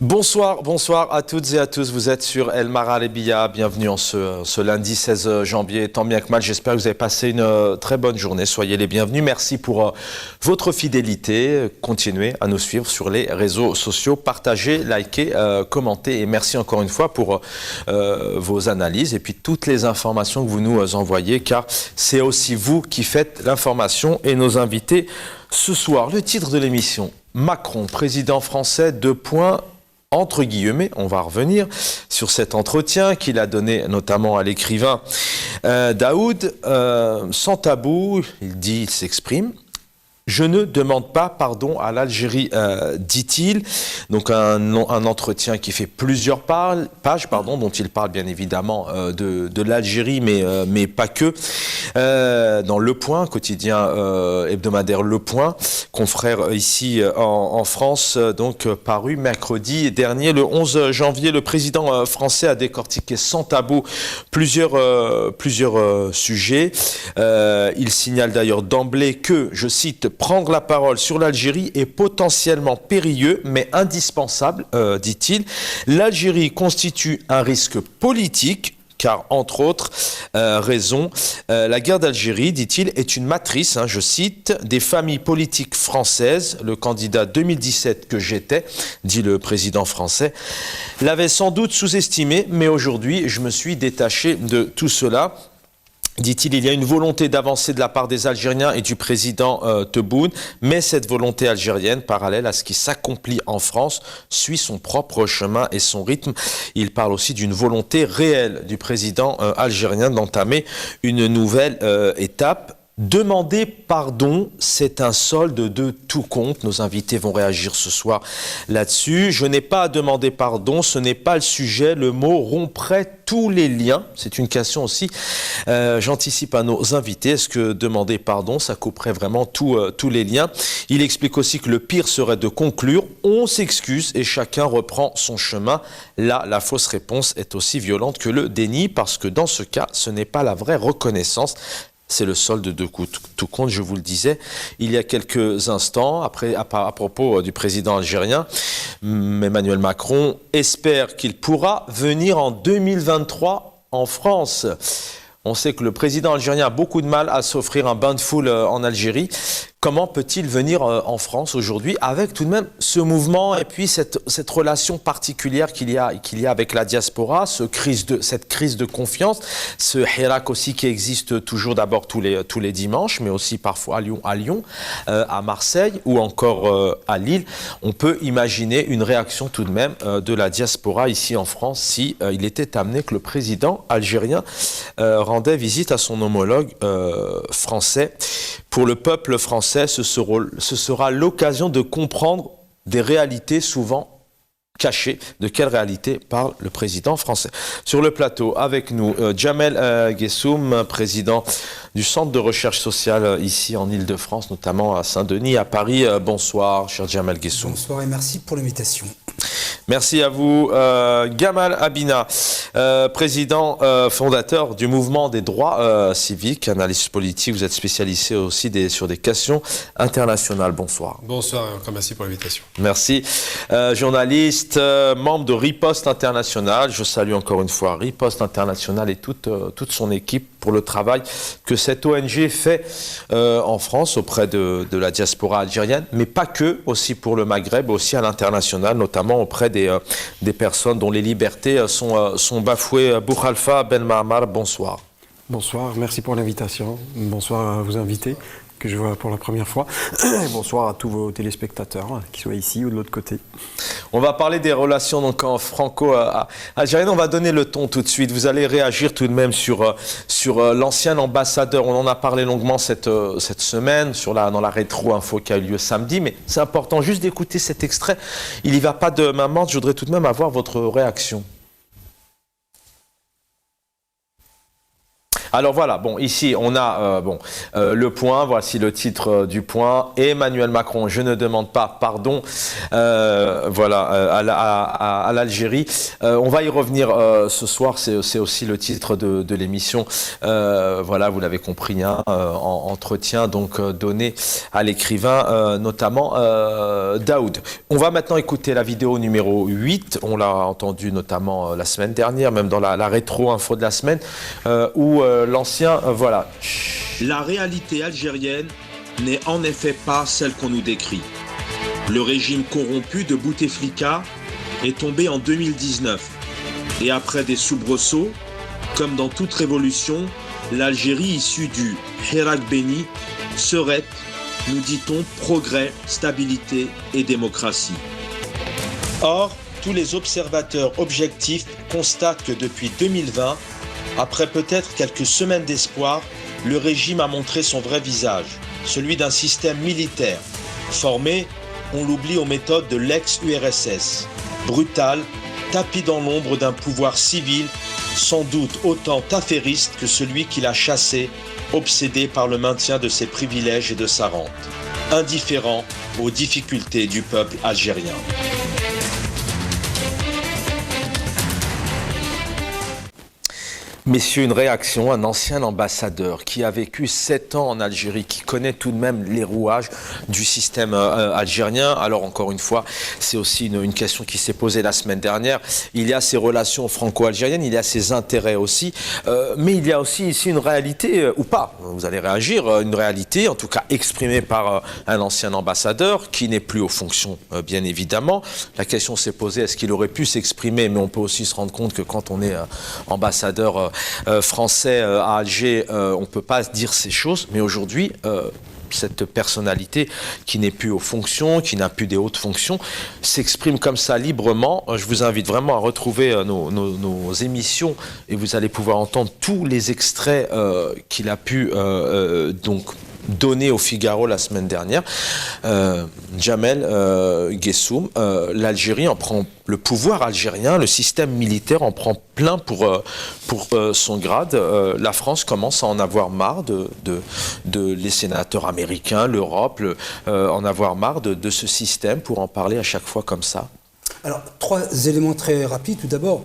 Bonsoir à toutes et à tous. Vous êtes sur El Maralebiya. Bienvenue en ce lundi 16 janvier. Tant bien que mal, j'espère que vous avez passé une très bonne journée. Soyez les bienvenus. Merci pour votre fidélité. Continuez à nous suivre sur les réseaux sociaux. Partagez, likez, commentez. Et merci encore une fois pour vos analyses et puis toutes les informations que vous nous envoyez, car c'est aussi vous qui faites l'information et nos invités ce soir. Le titre de l'émission: Macron, président français, entre guillemets, on va revenir sur cet entretien qu'il a donné notamment à l'écrivain Daoud. Sans tabou, il s'exprime. Je ne demande pas pardon à l'Algérie, dit-il. Donc un entretien qui fait plusieurs pages, dont il parle bien évidemment de l'Algérie, mais pas que. Dans Le Point, quotidien hebdomadaire Le Point, confrère ici en France, donc paru mercredi dernier, le 11 janvier. Le président français a décortiqué sans tabou plusieurs sujets. Il signale d'ailleurs d'emblée que, je cite, prendre la parole sur l'Algérie est potentiellement périlleux, mais indispensable, dit-il. L'Algérie constitue un risque politique, car, entre autres raisons, la guerre d'Algérie, dit-il, est une matrice, je cite, des familles politiques françaises. Le candidat 2017 que j'étais, dit le président français, l'avait sans doute sous-estimé, mais aujourd'hui, je me suis détaché de tout cela. Dit-il, il y a une volonté d'avancer de la part des Algériens et du président Tebboune, mais cette volonté algérienne, parallèle à ce qui s'accomplit en France, suit son propre chemin et son rythme. Il parle aussi d'une volonté réelle du président algérien d'entamer une nouvelle étape. Demander pardon, c'est un solde de tout compte. Nos invités vont réagir ce soir là-dessus. Je n'ai pas à demander pardon, ce n'est pas le sujet. Le mot romprait tous les liens. C'est une question aussi. J'anticipe à nos invités. Est-ce que demander pardon, ça couperait vraiment tous les liens? Il explique aussi que le pire serait de conclure. On s'excuse et chacun reprend son chemin. Là, la fausse réponse est aussi violente que le déni, parce que dans ce cas, ce n'est pas la vraie reconnaissance. C'est le solde de tout compte, je vous le disais il y a quelques instants, à propos du président algérien. Emmanuel Macron espère qu'il pourra venir en 2023 en France. On sait que le président algérien a beaucoup de mal à s'offrir un bain de foule en Algérie. Comment peut-il venir en France aujourd'hui avec tout de même ce mouvement et puis cette relation particulière qu'il y a avec la diaspora, cette crise de confiance, ce hirak aussi qui existe toujours, d'abord tous les dimanches, mais aussi parfois à Lyon, à Marseille ou encore à Lille. On peut imaginer une réaction tout de même de la diaspora ici en France si il était amené que le président algérien rendait visite à son homologue français. Pour le peuple français, ce sera l'occasion de comprendre des réalités souvent cachées. De quelle réalité parle le président français? Sur le plateau, avec nous, Jamel Guessoum, président du Centre de recherche sociale ici en Ile-de-France, notamment à Saint-Denis, à Paris. Bonsoir, cher Jamel Guessoum. Bonsoir et merci pour l'invitation. Merci à vous. Gamal Abina, président fondateur du mouvement des droits civiques, analyste politique, vous êtes spécialisé aussi sur des questions internationales. Bonsoir. Bonsoir et encore merci pour l'invitation. Merci. Journaliste, membre de Riposte International, je salue encore une fois Riposte International et toute son équipe pour le travail que cette ONG fait en France auprès de la diaspora algérienne, mais pas que, aussi pour le Maghreb, aussi à l'international, notamment auprès des personnes dont les libertés sont bafouées. Boukhalifa Ben Mahamar, bonsoir. Bonsoir, merci pour l'invitation. Bonsoir à vos invités que je vois pour la première fois. Bonsoir à tous vos téléspectateurs, qu'ils soient ici ou de l'autre côté. On va parler des relations donc franco-algériennes. On va donner le ton tout de suite. Vous allez réagir tout de même sur l'ancien ambassadeur. On en a parlé longuement cette semaine dans la rétro-info qui a eu lieu samedi. Mais c'est important juste d'écouter cet extrait. Il n'y va pas de main morte. Je voudrais tout de même avoir votre réaction. Alors voilà, bon, ici on a le point, voici le titre du point. Emmanuel Macron, je ne demande pas pardon, à l'Algérie. On va y revenir ce soir, c'est aussi le titre de l'émission. Voilà, vous l'avez compris, hein, entretien donc donné à l'écrivain, notamment Daoud. On va maintenant écouter la vidéo numéro 8, on l'a entendu notamment la semaine dernière, même dans la rétro-info de la semaine, où l'ancien, voilà. La réalité algérienne n'est en effet pas celle qu'on nous décrit. Le régime corrompu de Bouteflika est tombé en 2019. Et après des soubresauts, comme dans toute révolution, l'Algérie issue du Hirak Béni serait, nous dit-on, progrès, stabilité et démocratie. Or, tous les observateurs objectifs constatent que depuis 2020, après peut-être quelques semaines d'espoir, le régime a montré son vrai visage, celui d'un système militaire, formé, on l'oublie, aux méthodes de l'ex-URSS, brutal, tapi dans l'ombre d'un pouvoir civil, sans doute autant affairiste que celui qui l'a chassé, obsédé par le maintien de ses privilèges et de sa rente, indifférent aux difficultés du peuple algérien. Messieurs, une réaction, un ancien ambassadeur qui a vécu 7 ans en Algérie, qui connaît tout de même les rouages du système algérien. Alors encore une fois, c'est aussi une question qui s'est posée la semaine dernière. Il y a ces relations franco-algériennes, il y a ses intérêts aussi, mais il y a aussi ici une réalité, ou pas, vous allez réagir, une réalité en tout cas exprimée par un ancien ambassadeur qui n'est plus aux fonctions, bien évidemment. La question s'est posée, est-ce qu'il aurait pu s'exprimer, mais on peut aussi se rendre compte que quand on est ambassadeur français à Alger, on ne peut pas dire ces choses, mais aujourd'hui, cette personnalité qui n'est plus aux fonctions, qui n'a plus des hautes fonctions, s'exprime comme ça librement. Je vous invite vraiment à retrouver nos émissions et vous allez pouvoir entendre tous les extraits qu'il a pu donc donné au Figaro la semaine dernière. Jamel Guessoum, l'Algérie en prend, le pouvoir algérien, le système militaire en prend plein pour son grade. La France commence à en avoir marre de les sénateurs américains, l'Europe, en avoir marre de ce système, pour en parler à chaque fois comme ça. Alors, 3 éléments très rapides. Tout d'abord,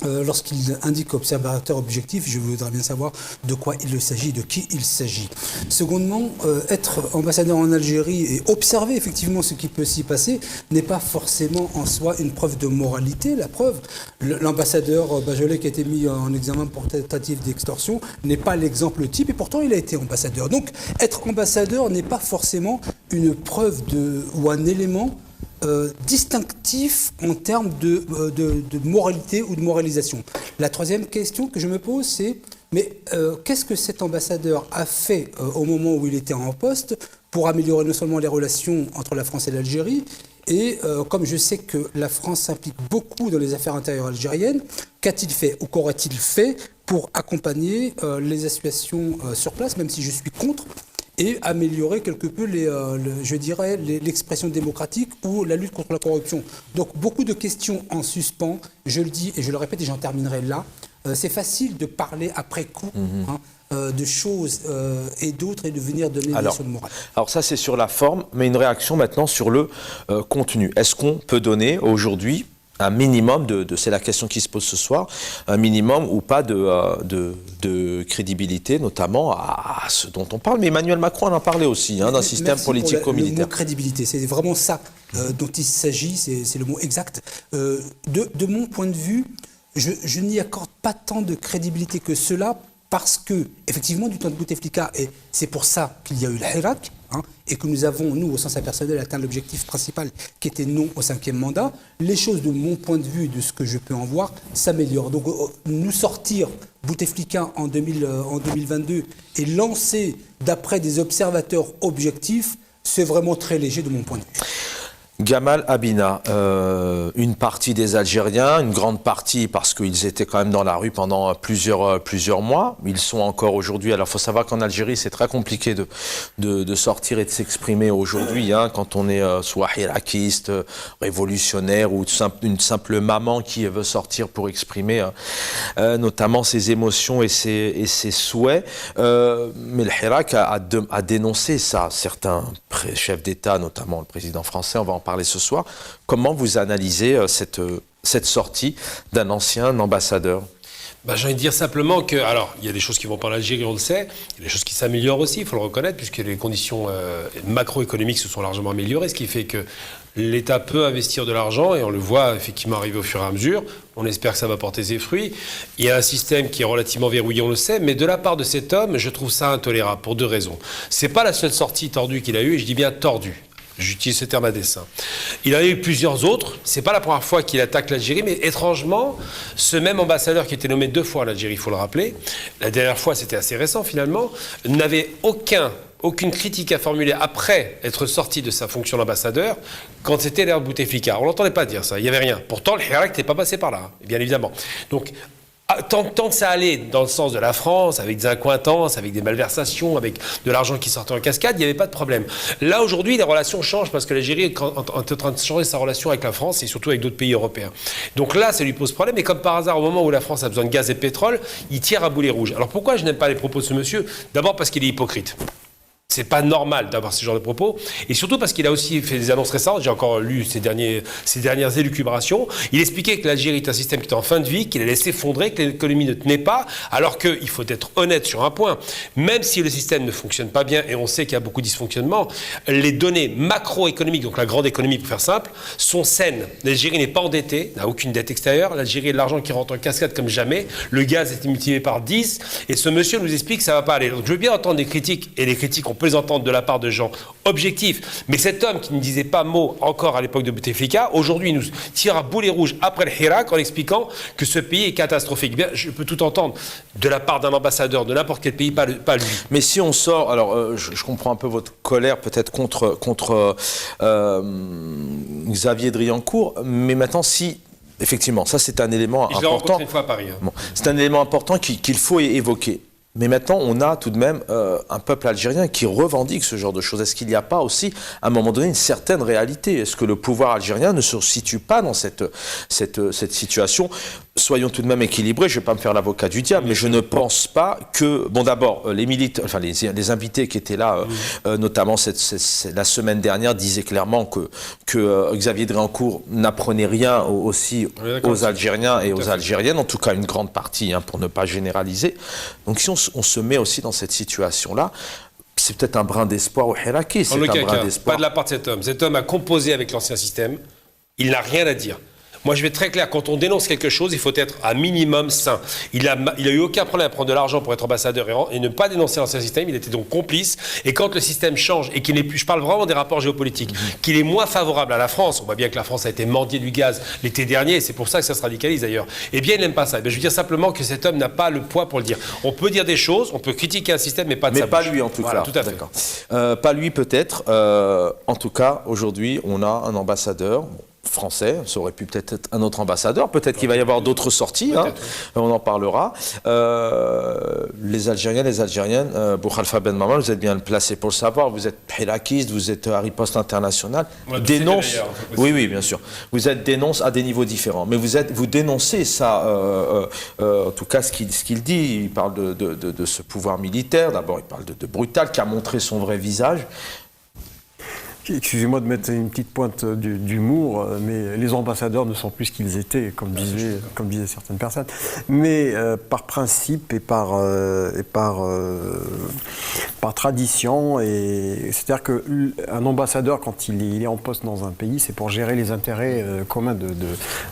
lorsqu'il indique observateur objectif, je voudrais bien savoir de quoi il s'agit, de qui il s'agit. Secondement, être ambassadeur en Algérie et observer effectivement ce qui peut s'y passer n'est pas forcément en soi une preuve de moralité. La preuve, l'ambassadeur Bachelet qui a été mis en examen pour tentative d'extorsion n'est pas l'exemple type et pourtant il a été ambassadeur. Donc être ambassadeur n'est pas forcément une preuve ou un élément distinctif en termes de moralité ou de moralisation. La troisième question que je me pose, c'est qu'est-ce que cet ambassadeur a fait au moment où il était en poste pour améliorer non seulement les relations entre la France et l'Algérie, et comme je sais que la France s'implique beaucoup dans les affaires intérieures algériennes, qu'a-t-il fait ou qu'aurait-il fait pour accompagner les associations sur place, même si je suis contre, et améliorer quelque peu l'expression démocratique ou la lutte contre la corruption. Donc beaucoup de questions en suspens, je le dis et je le répète et j'en terminerai là. C'est facile de parler après coup de choses et d'autres et de venir donner des leçons de morale. Alors ça c'est sur la forme, mais une réaction maintenant sur le contenu. Est-ce qu'on peut donner aujourd'hui un minimum c'est la question qui se pose ce soir, un minimum ou pas de crédibilité, notamment à ce dont on parle. Mais Emmanuel Macron en a parlé aussi, d'un système politico-militaire. Le mot crédibilité, c'est vraiment ça dont il s'agit, c'est le mot exact. De mon point de vue, je n'y accorde pas tant de crédibilité que cela, parce que, effectivement, du temps de Bouteflika, et c'est pour ça qu'il y a eu le Hirak, et que nous avons, nous, au sens impersonnel, atteint l'objectif principal qui était non au 5e mandat, les choses, de mon point de vue et de ce que je peux en voir, s'améliorent. Donc, nous sortir Bouteflika en 2022 et lancer, d'après des observateurs objectifs, c'est vraiment très léger de mon point de vue. Gamal Abina, une partie des Algériens, une grande partie parce qu'ils étaient quand même dans la rue pendant plusieurs mois. Ils sont encore aujourd'hui. Alors il faut savoir qu'en Algérie c'est très compliqué de sortir et de s'exprimer aujourd'hui, hein, quand on est soit hirakiste, révolutionnaire ou une simple maman qui veut sortir pour exprimer notamment ses émotions et ses souhaits. Mais le Hirak a dénoncé ça. Certains chefs d'État, notamment le président français, on va en parler ce soir. Comment vous analysez cette sortie d'un ancien ambassadeur? J'ai envie de dire simplement que, alors, il y a des choses qui vont pas en Algérie, on le sait, il y a des choses qui s'améliorent aussi, il faut le reconnaître, puisque les conditions macroéconomiques se sont largement améliorées, ce qui fait que l'État peut investir de l'argent, et on le voit effectivement arriver au fur et à mesure. On espère que ça va porter ses fruits. Il y a un système qui est relativement verrouillé, on le sait, mais de la part de cet homme, je trouve ça intolérable, pour deux raisons. C'est pas la seule sortie tordue qu'il a eue, et je dis bien tordue. J'utilise ce terme à dessein. Il en a eu plusieurs autres. C'est pas la première fois qu'il attaque l'Algérie, mais étrangement, ce même ambassadeur qui était nommé 2 fois en Algérie, il faut le rappeler, la dernière fois c'était assez récent finalement, n'avait aucune critique à formuler après être sorti de sa fonction d'ambassadeur quand c'était l'ère Bouteflika. On l'entendait pas dire ça, il n'y avait rien. Pourtant, le Hirak n'était pas passé par là, bien évidemment. Donc, tant que ça allait dans le sens de la France, avec des accointances, avec des malversations, avec de l'argent qui sortait en cascade, il n'y avait pas de problème. Là, aujourd'hui, les relations changent parce que l'Algérie est en train de changer sa relation avec la France et surtout avec d'autres pays européens. Donc là, ça lui pose problème. Et comme par hasard, au moment où la France a besoin de gaz et de pétrole, il tire à boulet rouge. Alors pourquoi je n'aime pas les propos de ce monsieur? D'abord parce qu'il est hypocrite. C'est pas normal d'avoir ce genre de propos. Et surtout parce qu'il a aussi fait des annonces récentes. J'ai encore lu ses dernières élucubrations. Il expliquait que l'Algérie est un système qui était en fin de vie, qu'il allait s'effondrer, que l'économie ne tenait pas. Alors qu'il faut être honnête sur un point. Même si le système ne fonctionne pas bien, et on sait qu'il y a beaucoup de dysfonctionnements, les données macroéconomiques, donc la grande économie pour faire simple, sont saines. L'Algérie n'est pas endettée, n'a aucune dette extérieure. L'Algérie a de l'argent qui rentre en cascade comme jamais. Le gaz est multiplié par 10. Et ce monsieur nous explique que ça ne va pas aller. Donc je veux bien entendre des critiques. Et les critiques, on peut les entendre de la part de gens objectifs. Mais cet homme qui ne disait pas mot encore à l'époque de Bouteflika, aujourd'hui nous tire à boulet rouge après le Hirak en expliquant que ce pays est catastrophique. Bien, je peux tout entendre de la part d'un ambassadeur de n'importe quel pays, pas lui. Mais si on sort, alors je comprends un peu votre colère peut-être contre Xavier Driancourt, mais maintenant si... Effectivement, ça c'est un élément important. Je l'ai rencontré une fois à Paris. Bon, c'est un élément important qu'il faut évoquer. Mais maintenant, on a tout de même un peuple algérien qui revendique ce genre de choses. Est-ce qu'il n'y a pas aussi, à un moment donné, une certaine réalité? Est-ce que le pouvoir algérien ne se situe pas dans cette situation? Soyons tout de même équilibrés, je ne vais pas me faire l'avocat du diable, mais je ne pense pas que... Bon, d'abord, les invités qui étaient là, notamment la semaine dernière, disaient clairement que Xavier Driancourt n'apprenait rien aussi aux Algériens et aux Algériennes, en tout cas une grande partie, hein, pour ne pas généraliser. Donc si on se met aussi dans cette situation-là, c'est peut-être un brin d'espoir au Hiraki. En aucun cas, pas de la part de cet homme. Cet homme a composé avec l'ancien système, il n'a rien à dire. Moi, je vais être très clair, quand on dénonce quelque chose, il faut être à minimum sain. Il a eu aucun problème à prendre de l'argent pour être ambassadeur et ne pas dénoncer l'ancien système, il était donc complice. Et quand le système change et qu'il n'est plus, je parle vraiment des rapports géopolitiques, qu'il est moins favorable à la France, on voit bien que la France a été mendiée du gaz l'été dernier, et c'est pour ça que ça se radicalise d'ailleurs, eh bien, il n'aime pas ça. Je veux dire simplement que cet homme n'a pas le poids pour le dire. On peut dire des choses, on peut critiquer un système, mais pas de sa bouche. Mais pas lui en tout cas. Tout à fait. D'accord. Pas lui peut-être. En tout cas, aujourd'hui, on a un ambassadeur français, ça aurait pu peut-être être un autre ambassadeur, peut-être qu'il va y avoir d'autres sorties, hein, on en parlera. Les Algériens, les Algériennes, Boukhalifa Ben Maman, vous êtes bien placé pour le savoir, vous êtes hirakiste, vous êtes à Riposte Internationale, dénonce, oui, bien sûr, vous êtes dénonce à des niveaux différents, mais vous dénoncez ça, en tout cas ce qu'il dit, il parle de ce pouvoir militaire, d'abord il parle de brutal, qui a montré son vrai visage. Excusez-moi de mettre une petite pointe d'humour, mais les ambassadeurs ne sont plus ce qu'ils étaient, comme disaient certaines personnes. Mais par principe et par tradition, c'est-à-dire qu'un ambassadeur, quand il est en poste dans un pays, c'est pour gérer les intérêts communs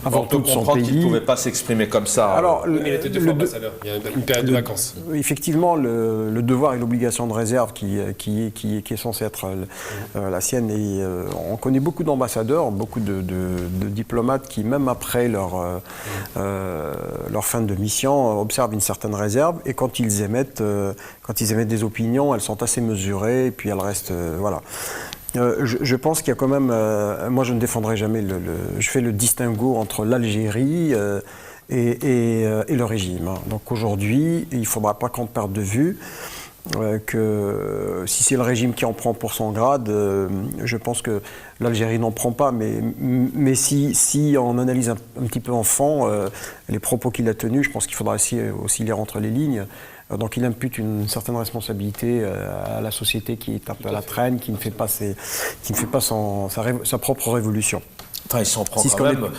avant tout de son pays. Il ne pouvait pas s'exprimer comme ça. Alors, mais il était 2 fois ambassadeur, il y a une période de vacances. Effectivement, le devoir et l'obligation de réserve qui est censé être la sienne. Et on connaît beaucoup d'ambassadeurs, beaucoup de diplomates qui, même après leur fin de mission, observent une certaine réserve. Et quand ils émettent des opinions, elles sont assez mesurées et puis elles restent... voilà. Je pense qu'il y a quand même... moi, je ne défendrai jamais je fais le distinguo entre l'Algérie et le régime. Donc aujourd'hui, il ne faudra pas qu'on perde de vue que si c'est le régime qui en prend pour son grade, je pense que l'Algérie n'en prend pas, mais si on analyse un petit peu en fond les propos qu'il a tenus, je pense qu'il faudra aussi lire entre les lignes. Donc il impute une certaine responsabilité à la société qui est un peu à la traîne, qui ne fait pas sa propre révolution. Enfin, il s'en prend quand même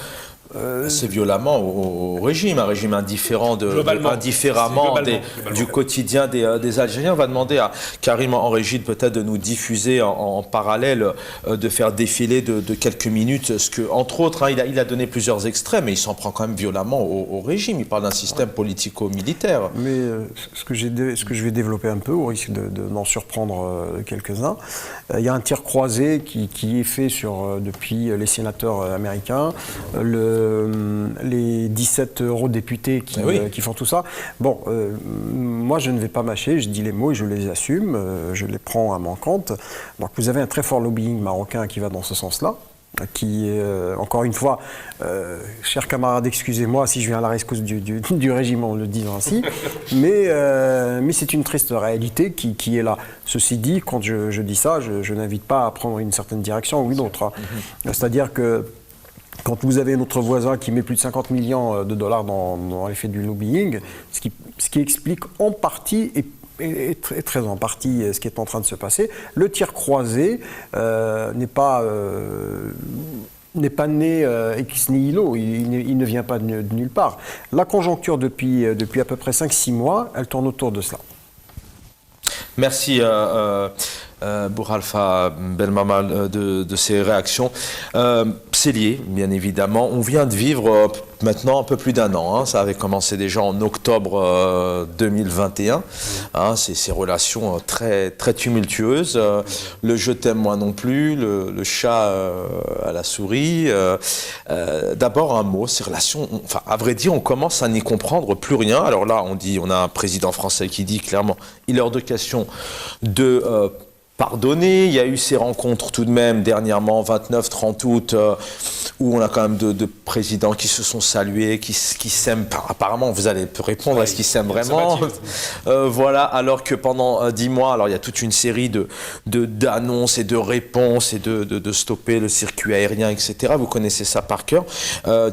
assez violemment au régime, un régime indifféremment du quotidien des Algériens. On va demander à Karim en régie peut-être de nous diffuser en parallèle, de faire défiler de quelques minutes, ce que, entre autres, il a donné plusieurs extraits, mais il s'en prend quand même violemment au régime. Il parle d'un système politico-militaire. Mais ce que je vais développer un peu, au risque d'en surprendre quelques-uns, il y a un tir croisé qui est fait depuis les sénateurs américains, les 17 eurodéputés qui font tout ça. Bon, moi je ne vais pas mâcher, je dis les mots et je les assume, je les prends à mon compte. Donc vous avez un très fort lobbying marocain qui va dans ce sens-là, qui, encore une fois, chers camarades, excusez-moi si je viens à la rescousse du régime en le disant ainsi, mais c'est une triste réalité qui est là. Ceci dit, quand je dis ça, je n'invite pas à prendre une certaine direction ou une autre. C'est-à-dire que quand vous avez notre voisin qui met plus de 50 millions de dollars dans l'effet du lobbying, ce qui explique en partie et très en partie ce qui est en train de se passer, le tir croisé n'est pas né ex nihilo, il ne vient pas de nulle part. La conjoncture depuis à peu près 5-6 mois, elle tourne autour de cela. Merci Bouhalfa Belmama de ces réactions. C'est lié, bien évidemment. On vient de vivre maintenant un peu plus d'un an. Ça avait commencé déjà en octobre 2021. Ces relations très, très tumultueuses. Le je t'aime moi non plus, le chat à la souris. D'abord un mot, ces relations, à vrai dire, on commence à n'y comprendre plus rien. Alors là, on a un président français qui dit clairement, il est hors de question de pardonner. Il y a eu ces rencontres tout de même dernièrement, 29-30 août, où on a quand même deux présidents qui se sont salués, qui s'aiment. Apparemment, vous allez répondre, est-ce qu'ils s'aiment vraiment voilà, alors que pendant 10 mois, alors il y a toute une série d'annonces et de réponses et de stopper le circuit aérien, etc. Vous connaissez ça par cœur.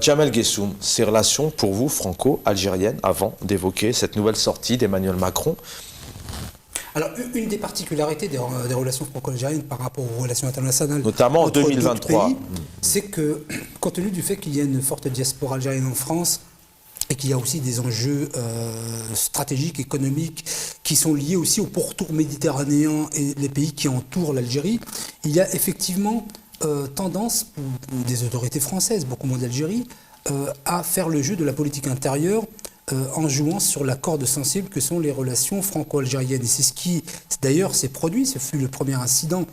Jamel Guessoum, ces relations pour vous franco-algériennes, avant d'évoquer cette nouvelle sortie d'Emmanuel Macron? Alors, une des particularités des relations franco-algériennes par rapport aux relations internationales, notamment en 2023, c'est que, compte tenu du fait qu'il y a une forte diaspora algérienne en France et qu'il y a aussi des enjeux stratégiques, économiques, qui sont liés aussi au pourtour méditerranéen et les pays qui entourent l'Algérie, il y a effectivement tendance, pour des autorités françaises, beaucoup moins d'Algérie, à faire le jeu de la politique intérieure en jouant sur la corde sensible que sont les relations franco-algériennes. Et c'est ce qui, d'ailleurs, s'est produit. Ce fut le premier incident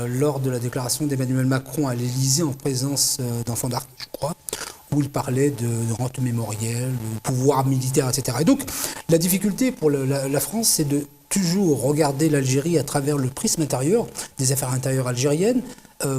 lors de la déclaration d'Emmanuel Macron à l'Élysée en présence d'enfants d'Arc, je crois, où il parlait de rente mémorielle, de pouvoir militaire, etc. Et donc, la difficulté pour la France, c'est de toujours regarder l'Algérie à travers le prisme intérieur des affaires intérieures algériennes,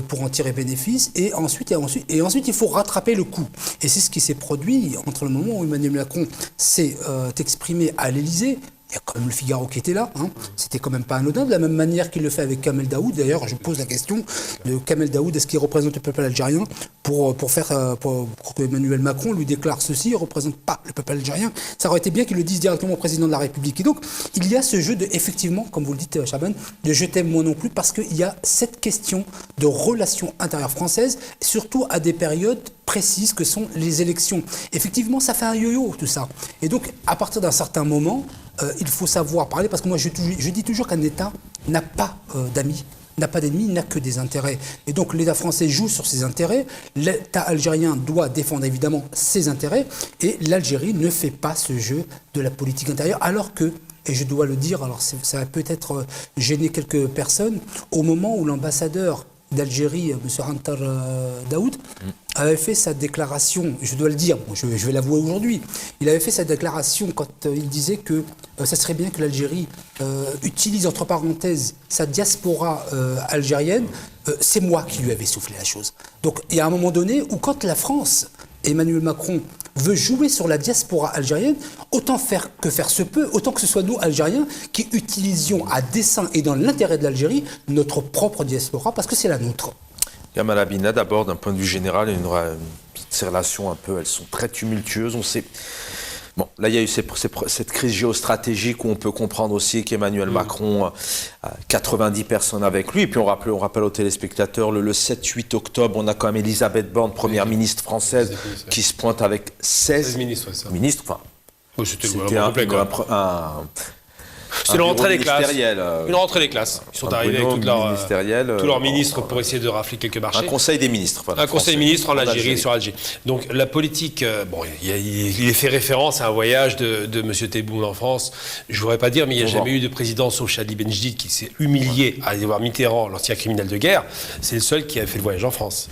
pour en tirer bénéfice, et ensuite, il faut rattraper le coup. Et c'est ce qui s'est produit entre le moment où Emmanuel Macron s'est exprimé à l'Élysée. Il y a quand même le Figaro qui était là, C'était quand même pas anodin, de la même manière qu'il le fait avec Kamel Daoud. D'ailleurs, je pose la question de Kamel Daoud, est-ce qu'il représente le peuple algérien pour que Emmanuel Macron lui déclare ceci, il ne représente pas le peuple algérien. Ça aurait été bien qu'il le dise directement au président de la République. Et donc, il y a ce jeu effectivement, comme vous le dites, Chaban, de je t'aime moi non plus, parce qu'il y a cette question de relations intérieures françaises, surtout à des périodes précises que sont les élections. Effectivement, ça fait un yo-yo, tout ça. Et donc, à partir d'un certain moment, il faut savoir parler, parce que moi je dis toujours qu'un État n'a pas d'amis, n'a pas d'ennemis, n'a que des intérêts. Et donc l'État français joue sur ses intérêts, l'État algérien doit défendre évidemment ses intérêts, et l'Algérie ne fait pas ce jeu de la politique intérieure, alors que, et je dois le dire, alors ça va peut-être gêner quelques personnes, au moment où l'ambassadeur d'Algérie, M. Hantar Daoud, avait fait sa déclaration, je dois le dire, bon, je vais l'avouer aujourd'hui, il avait fait sa déclaration quand il disait que ça serait bien que l'Algérie utilise entre parenthèses sa diaspora algérienne. C'est moi qui lui avais soufflé la chose. Donc il y a un moment donné où quand la France, Emmanuel Macron, veut jouer sur la diaspora algérienne, autant faire se peut, autant que ce soit nous, Algériens, qui utilisions à dessein et dans l'intérêt de l'Algérie notre propre diaspora, parce que c'est la nôtre. Gamal Abina, d'abord, d'un point de vue général, ces relations un peu, elles sont très tumultueuses. On sait. Bon, là, il y a eu cette crise géostratégique où on peut comprendre aussi qu'Emmanuel Macron a 90 personnes avec lui. Et puis on rappelle aux téléspectateurs, le 7-8 octobre, on a quand même Elisabeth Borne, première ministre française, qui se pointe avec 16 ministres. Enfin, C'était c'est une rentrée des classes. Ministériel. Une rentrée des classes. Ils sont arrivés avec tous leurs ministres pour essayer de rafler quelques marchés. Un conseil des ministres. Voilà, un conseil des ministres en Algérie, Algérie. sur Alger. Donc la politique, il est fait référence à un voyage de M. Tebboune en France. Je ne voudrais pas dire, mais il n'y a jamais eu de président sauf Chadli Benjedid qui s'est humilié à aller voir Mitterrand, l'ancien criminel de guerre. C'est le seul qui a fait le voyage en France.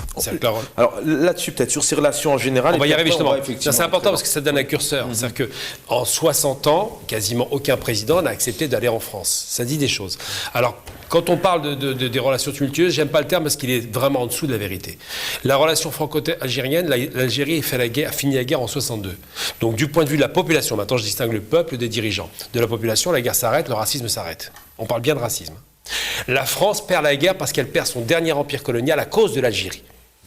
Alors là-dessus, peut-être sur ces relations en général. On va y arriver justement. effectivement, c'est important parce que ça donne un curseur. C'est-à-dire qu'en 60 ans, quasiment aucun président n'a accepté d'aller en France. Ça dit des choses. Alors, quand on parle des relations tumultueuses, j'aime pas le terme parce qu'il est vraiment en dessous de la vérité. La relation franco-algérienne, l'Algérie a fini la guerre en 62. Donc, du point de vue de la population, maintenant je distingue le peuple des dirigeants. De la population, la guerre s'arrête, le racisme s'arrête. On parle bien de racisme. La France perd la guerre parce qu'elle perd son dernier empire colonial à cause de l'Algérie.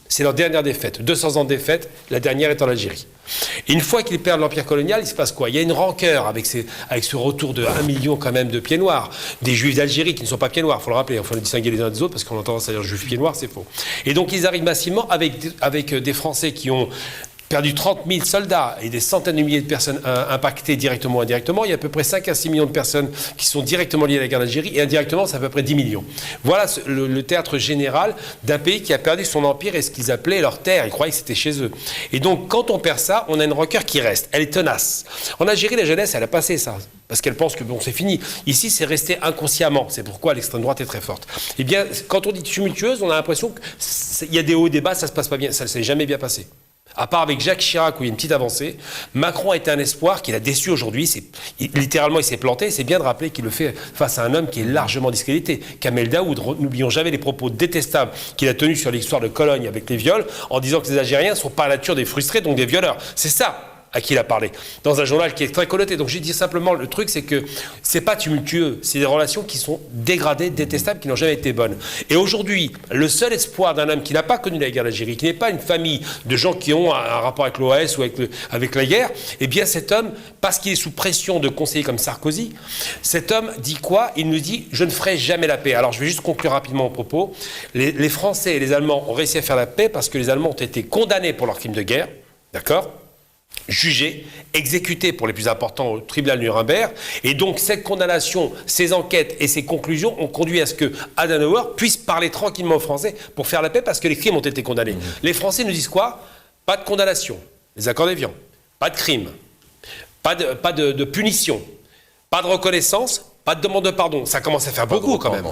C'est leur dernière défaite. 200 ans de défaite, la dernière est en Algérie. Et une fois qu'ils perdent l'empire colonial, il se passe quoi? Il y a une rancœur avec ce retour de 1 million quand même de pieds noirs, des juifs d'Algérie qui ne sont pas pieds noirs, il faut le rappeler, il faut le distinguer les uns des autres parce qu'on a tendance à dire juifs pieds noirs, c'est faux. Et donc ils arrivent massivement avec des Français qui ont perdu 30 000 soldats et des centaines de milliers de personnes impactées directement ou indirectement. Il y a à peu près 5 à 6 millions de personnes qui sont directement liées à la guerre d'Algérie et indirectement, c'est à peu près 10 millions. Voilà le théâtre général d'un pays qui a perdu son empire et ce qu'ils appelaient leur terre. Ils croyaient que c'était chez eux. Et donc, quand on perd ça, on a une rancœur qui reste. Elle est tenace. En Algérie, la jeunesse, elle a passé ça. Parce qu'elle pense que bon, c'est fini. Ici, c'est resté inconsciemment. C'est pourquoi l'extrême droite est très forte. Eh bien, quand on dit tumultueuse, on a l'impression qu'il y a des hauts et des bas, ça se passe pas bien. Ça ne s'est jamais bien passé. À part avec Jacques Chirac où il y a une petite avancée, Macron a été un espoir qu'il a déçu aujourd'hui. Littéralement, il s'est planté. C'est bien de rappeler qu'il le fait face à un homme qui est largement discrédité. Kamel Daoud, n'oublions jamais les propos détestables qu'il a tenus sur l'histoire de Cologne avec les viols, en disant que les Algériens sont par nature des frustrés, donc des violeurs. C'est ça à qui il a parlé, dans un journal qui est très connoté. Donc j'ai dit simplement, le truc c'est que c'est pas tumultueux, c'est des relations qui sont dégradées, détestables, qui n'ont jamais été bonnes. Et aujourd'hui, le seul espoir d'un homme qui n'a pas connu la guerre d'Algérie, qui n'est pas une famille de gens qui ont un rapport avec l'OAS ou avec la guerre, eh bien cet homme, parce qu'il est sous pression de conseillers comme Sarkozy, cet homme dit quoi? Il nous dit « je ne ferai jamais la paix ». Alors je vais juste conclure rapidement mon propos. Les Français et les Allemands ont réussi à faire la paix parce que les Allemands ont été condamnés pour leurs crimes de guerre, d'accord ? Jugés, exécutés pour les plus importants au tribunal de Nuremberg. Et donc cette condamnation, ces enquêtes et ces conclusions ont conduit à ce que Adenauer puisse parler tranquillement aux Français pour faire la paix parce que les crimes ont été condamnés. Les Français nous disent quoi? Pas de condamnation, les accords d'Évian, pas de crime, pas de punition, pas de reconnaissance, pas de demande de pardon. Ça commence à faire beaucoup quand même.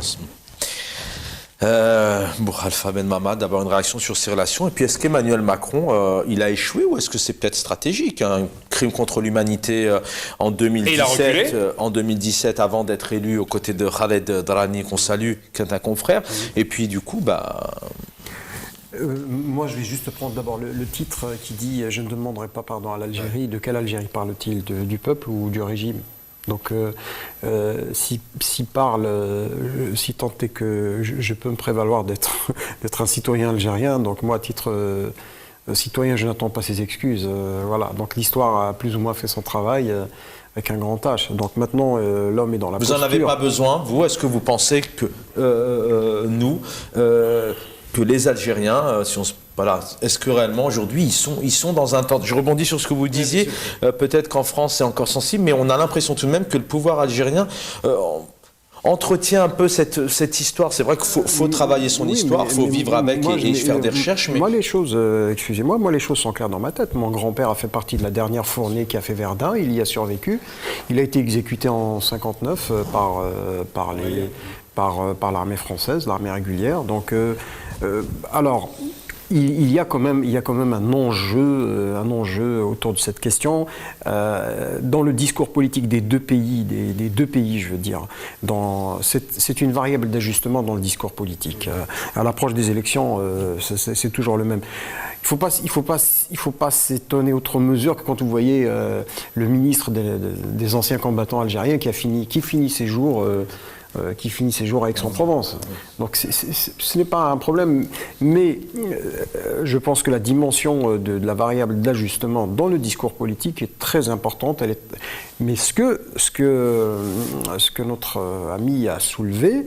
Alpha Ben Mahmad, d'abord une réaction sur ces relations. Et puis, est-ce qu'Emmanuel Macron, il a échoué ou est-ce que c'est peut-être stratégique? Un crime contre l'humanité en 2017, avant d'être élu aux côtés de Khaled Drani, qu'on salue, qui est un confrère. Et puis, du coup, moi, je vais juste prendre d'abord le titre qui dit « Je ne demanderai pas pardon à l'Algérie ». De quelle Algérie parle-t-il? Du peuple ou du régime? Donc, si tant est que je peux me prévaloir d'être un citoyen algérien, donc moi, à titre citoyen, je n'attends pas ses excuses. Voilà. Donc, l'histoire a plus ou moins fait son travail avec un grand H. Donc, maintenant, l'homme est dans la posture. Vous n'en avez pas besoin, vous? Est-ce que vous pensez que que les Algériens, voilà, est-ce que réellement aujourd'hui ils sont dans un temps... Je rebondis sur ce que vous disiez, peut-être qu'en France c'est encore sensible, mais on a l'impression tout de même que le pouvoir algérien entretient un peu cette histoire. C'est vrai qu'il faut travailler son histoire, il faut vivre avec et faire des recherches. Mais... Moi les choses, excusez-moi, les choses sont claires dans ma tête. Mon grand-père a fait partie de la dernière fournée qui a fait Verdun, il y a survécu. Il a été exécuté en 1959 par l'armée française, l'armée régulière. Donc, alors, il y a quand même un enjeu autour de cette question dans le discours politique des deux pays, je veux dire. C'est une variable d'ajustement dans le discours politique. À l'approche des élections, c'est toujours le même. Il faut pas s'étonner outre mesure que quand vous voyez le ministre des anciens combattants algériens qui finit ses jours à Aix-en-Provence. Donc ce n'est pas un problème, mais je pense que la dimension de la variable d'ajustement dans le discours politique est très importante. Mais ce que notre ami a soulevé,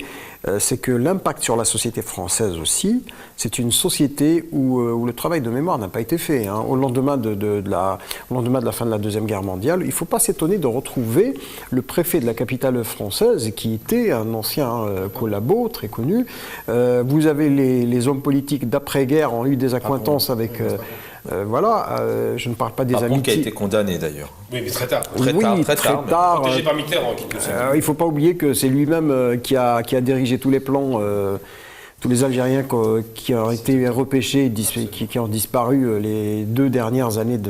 c'est que l'impact sur la société française aussi, c'est une société où le travail de mémoire n'a pas été fait. Hein. Au lendemain de la fin de la Deuxième Guerre mondiale, il ne faut pas s'étonner de retrouver le préfet de la capitale française, qui était un ancien collabo très connu. Vous avez les hommes politiques d'après-guerre ont eu des accointances avec... je ne parle pas des amitiés. Qui a été condamné d'ailleurs. Oui, mais très tard. Très tard. Protégé par Mitterrand. Il ne faut pas oublier que c'est lui-même qui a dirigé tous les plans, tous les Algériens qui ont été repêchés, qui ont disparu les 2 dernières années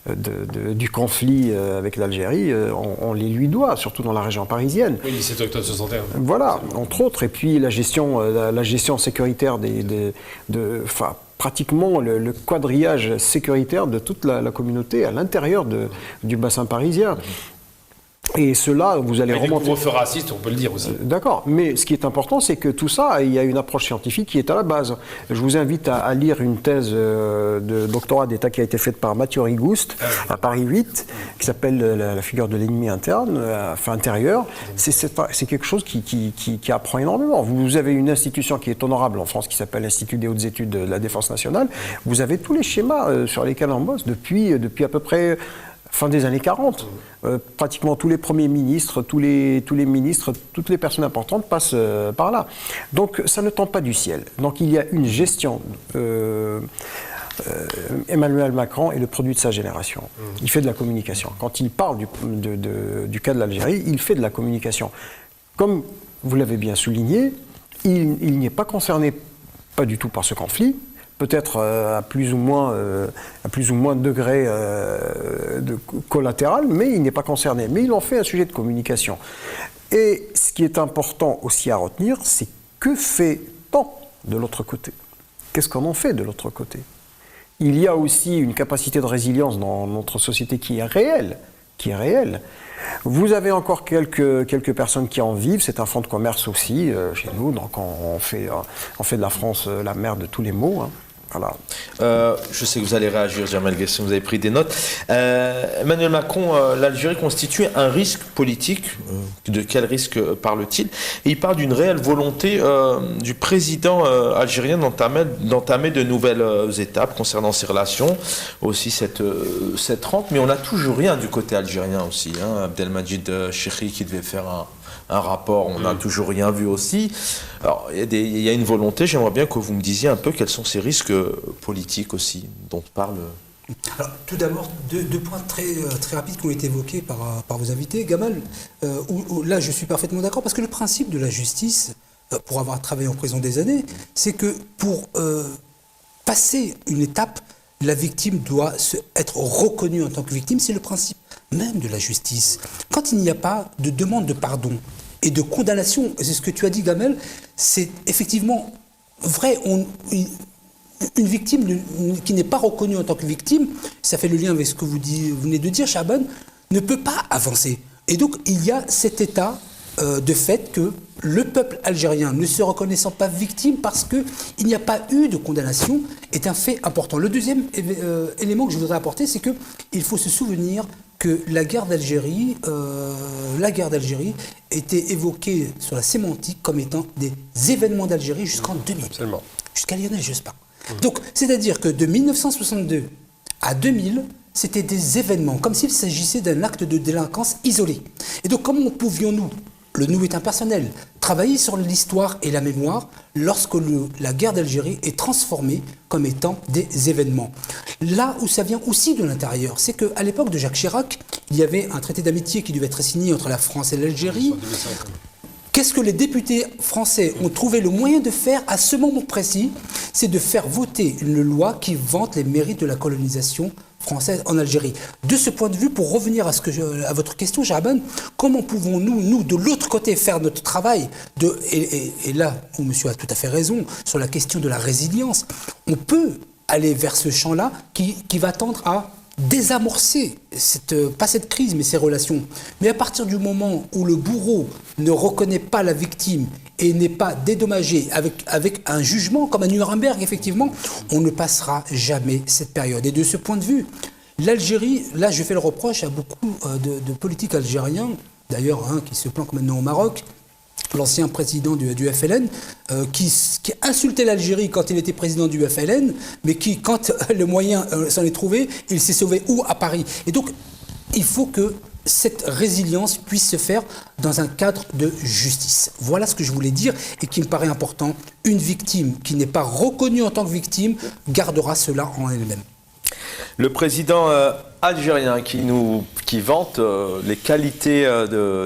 du conflit avec l'Algérie, on les lui doit, surtout dans la région parisienne. Oui, 17 octobre 61. Voilà, entre autres. Et puis la gestion sécuritaire pratiquement le quadrillage sécuritaire de toute la communauté à l'intérieur du bassin parisien. Et cela, vous allez remonter... Des couvre-feux racistes, on peut le dire aussi. D'accord, mais ce qui est important, c'est que tout ça, il y a une approche scientifique qui est à la base. Je vous invite à lire une thèse de doctorat d'État qui a été faite par Mathieu Rigouste à Paris 8, qui s'appelle la figure de l'ennemi intérieur. C'est quelque chose qui apprend énormément. Vous avez une institution qui est honorable en France, qui s'appelle l'Institut des hautes études de la défense nationale. Vous avez tous les schémas sur lesquels on bosse depuis à peu près... fin des années 40. Pratiquement tous les premiers ministres, tous les ministres, toutes les personnes importantes passent par là. Donc ça ne tombe pas du ciel. Donc il y a une gestion. Emmanuel Macron est le produit de sa génération. Il fait de la communication. Quand il parle du cas de l'Algérie, il fait de la communication. Comme vous l'avez bien souligné, il n'est pas concerné pas du tout par ce conflit. Peut-être à plus ou moins de degré de collatéral, mais il n'est pas concerné. Mais il en fait un sujet de communication. Et ce qui est important aussi à retenir, c'est que fait-on de l'autre côté? Qu'est-ce qu'on en fait de l'autre côté? Il y a aussi une capacité de résilience dans notre société qui est réelle. Vous avez encore quelques personnes qui en vivent, c'est un fonds de commerce aussi chez nous, donc on fait de la France la mère de tous les maux. Hein. Voilà. Je sais que vous allez réagir, Jamel Ghessim, vous avez pris des notes. Emmanuel Macron, l'Algérie constitue un risque politique. De quel risque parle-t-il? Et il parle d'une réelle volonté du président algérien d'entamer de nouvelles étapes concernant ses relations, aussi cette rente. Mais on n'a toujours rien du côté algérien aussi. Hein. Abdelmajid Chekhi qui devait faire un rapport, on n'a toujours rien vu aussi. Alors, il y a une volonté, j'aimerais bien que vous me disiez un peu quels sont ces risques politiques aussi, dont parle... Alors, tout d'abord, deux points très rapides qui ont été évoqués par vos invités. Gamal, où là je suis parfaitement d'accord, parce que le principe de la justice, pour avoir travaillé en prison des années, c'est que pour passer une étape, la victime doit être reconnue en tant que victime, c'est le principe même de la justice. Quand il n'y a pas de demande de pardon et de condamnation, c'est ce que tu as dit, Gamel, c'est effectivement vrai. Une victime qui n'est pas reconnue en tant que victime, ça fait le lien avec ce que vous venez de dire, Chaban, ne peut pas avancer. Et donc il y a cet état de fait que le peuple algérien, ne se reconnaissant pas victime parce qu'il n'y a pas eu de condamnation, est un fait important. Le deuxième élément que je voudrais apporter, c'est qu'il faut se souvenir que la guerre d'Algérie était évoquée sur la sémantique comme étant des événements d'Algérie jusqu'en 2000. Absolument. Jusqu'à Lionel Jospin. Donc, c'est-à-dire que de 1962 à 2000, c'était des événements, comme s'il s'agissait d'un acte de délinquance isolé. Et donc, comment pouvions-nous, le nous est impersonnel, travailler sur l'histoire et la mémoire lorsque la guerre d'Algérie est transformée comme étant des événements? Là où ça vient aussi de l'intérieur, c'est qu'à l'époque de Jacques Chirac, il y avait un traité d'amitié qui devait être signé entre la France et l'Algérie. Qu'est-ce que les députés français ont trouvé le moyen de faire à ce moment précis? C'est de faire voter une loi qui vante les mérites de la colonisation française en Algérie. De ce point de vue, pour revenir à votre question, Jaban, comment pouvons-nous, nous, de l'autre côté, faire notre travail et là où monsieur a tout à fait raison, sur la question de la résilience, on peut aller vers ce champ-là qui va tendre à désamorcer, pas cette crise, mais ces relations. Mais à partir du moment où le bourreau ne reconnaît pas la victime et n'est pas dédommagé avec un jugement, comme à Nuremberg, effectivement, on ne passera jamais cette période. Et de ce point de vue, l'Algérie, là je fais le reproche à beaucoup de politiques algériens, d'ailleurs qui se planquent maintenant au Maroc, l'ancien président du FLN, qui insultait l'Algérie quand il était président du FLN, mais qui, quand le moyen s'en est trouvé, il s'est sauvé où? À Paris. Et donc, il faut que cette résilience puisse se faire dans un cadre de justice. Voilà ce que je voulais dire et qui me paraît important. Une victime qui n'est pas reconnue en tant que victime gardera cela en elle-même. Le président algérien qui vante les qualités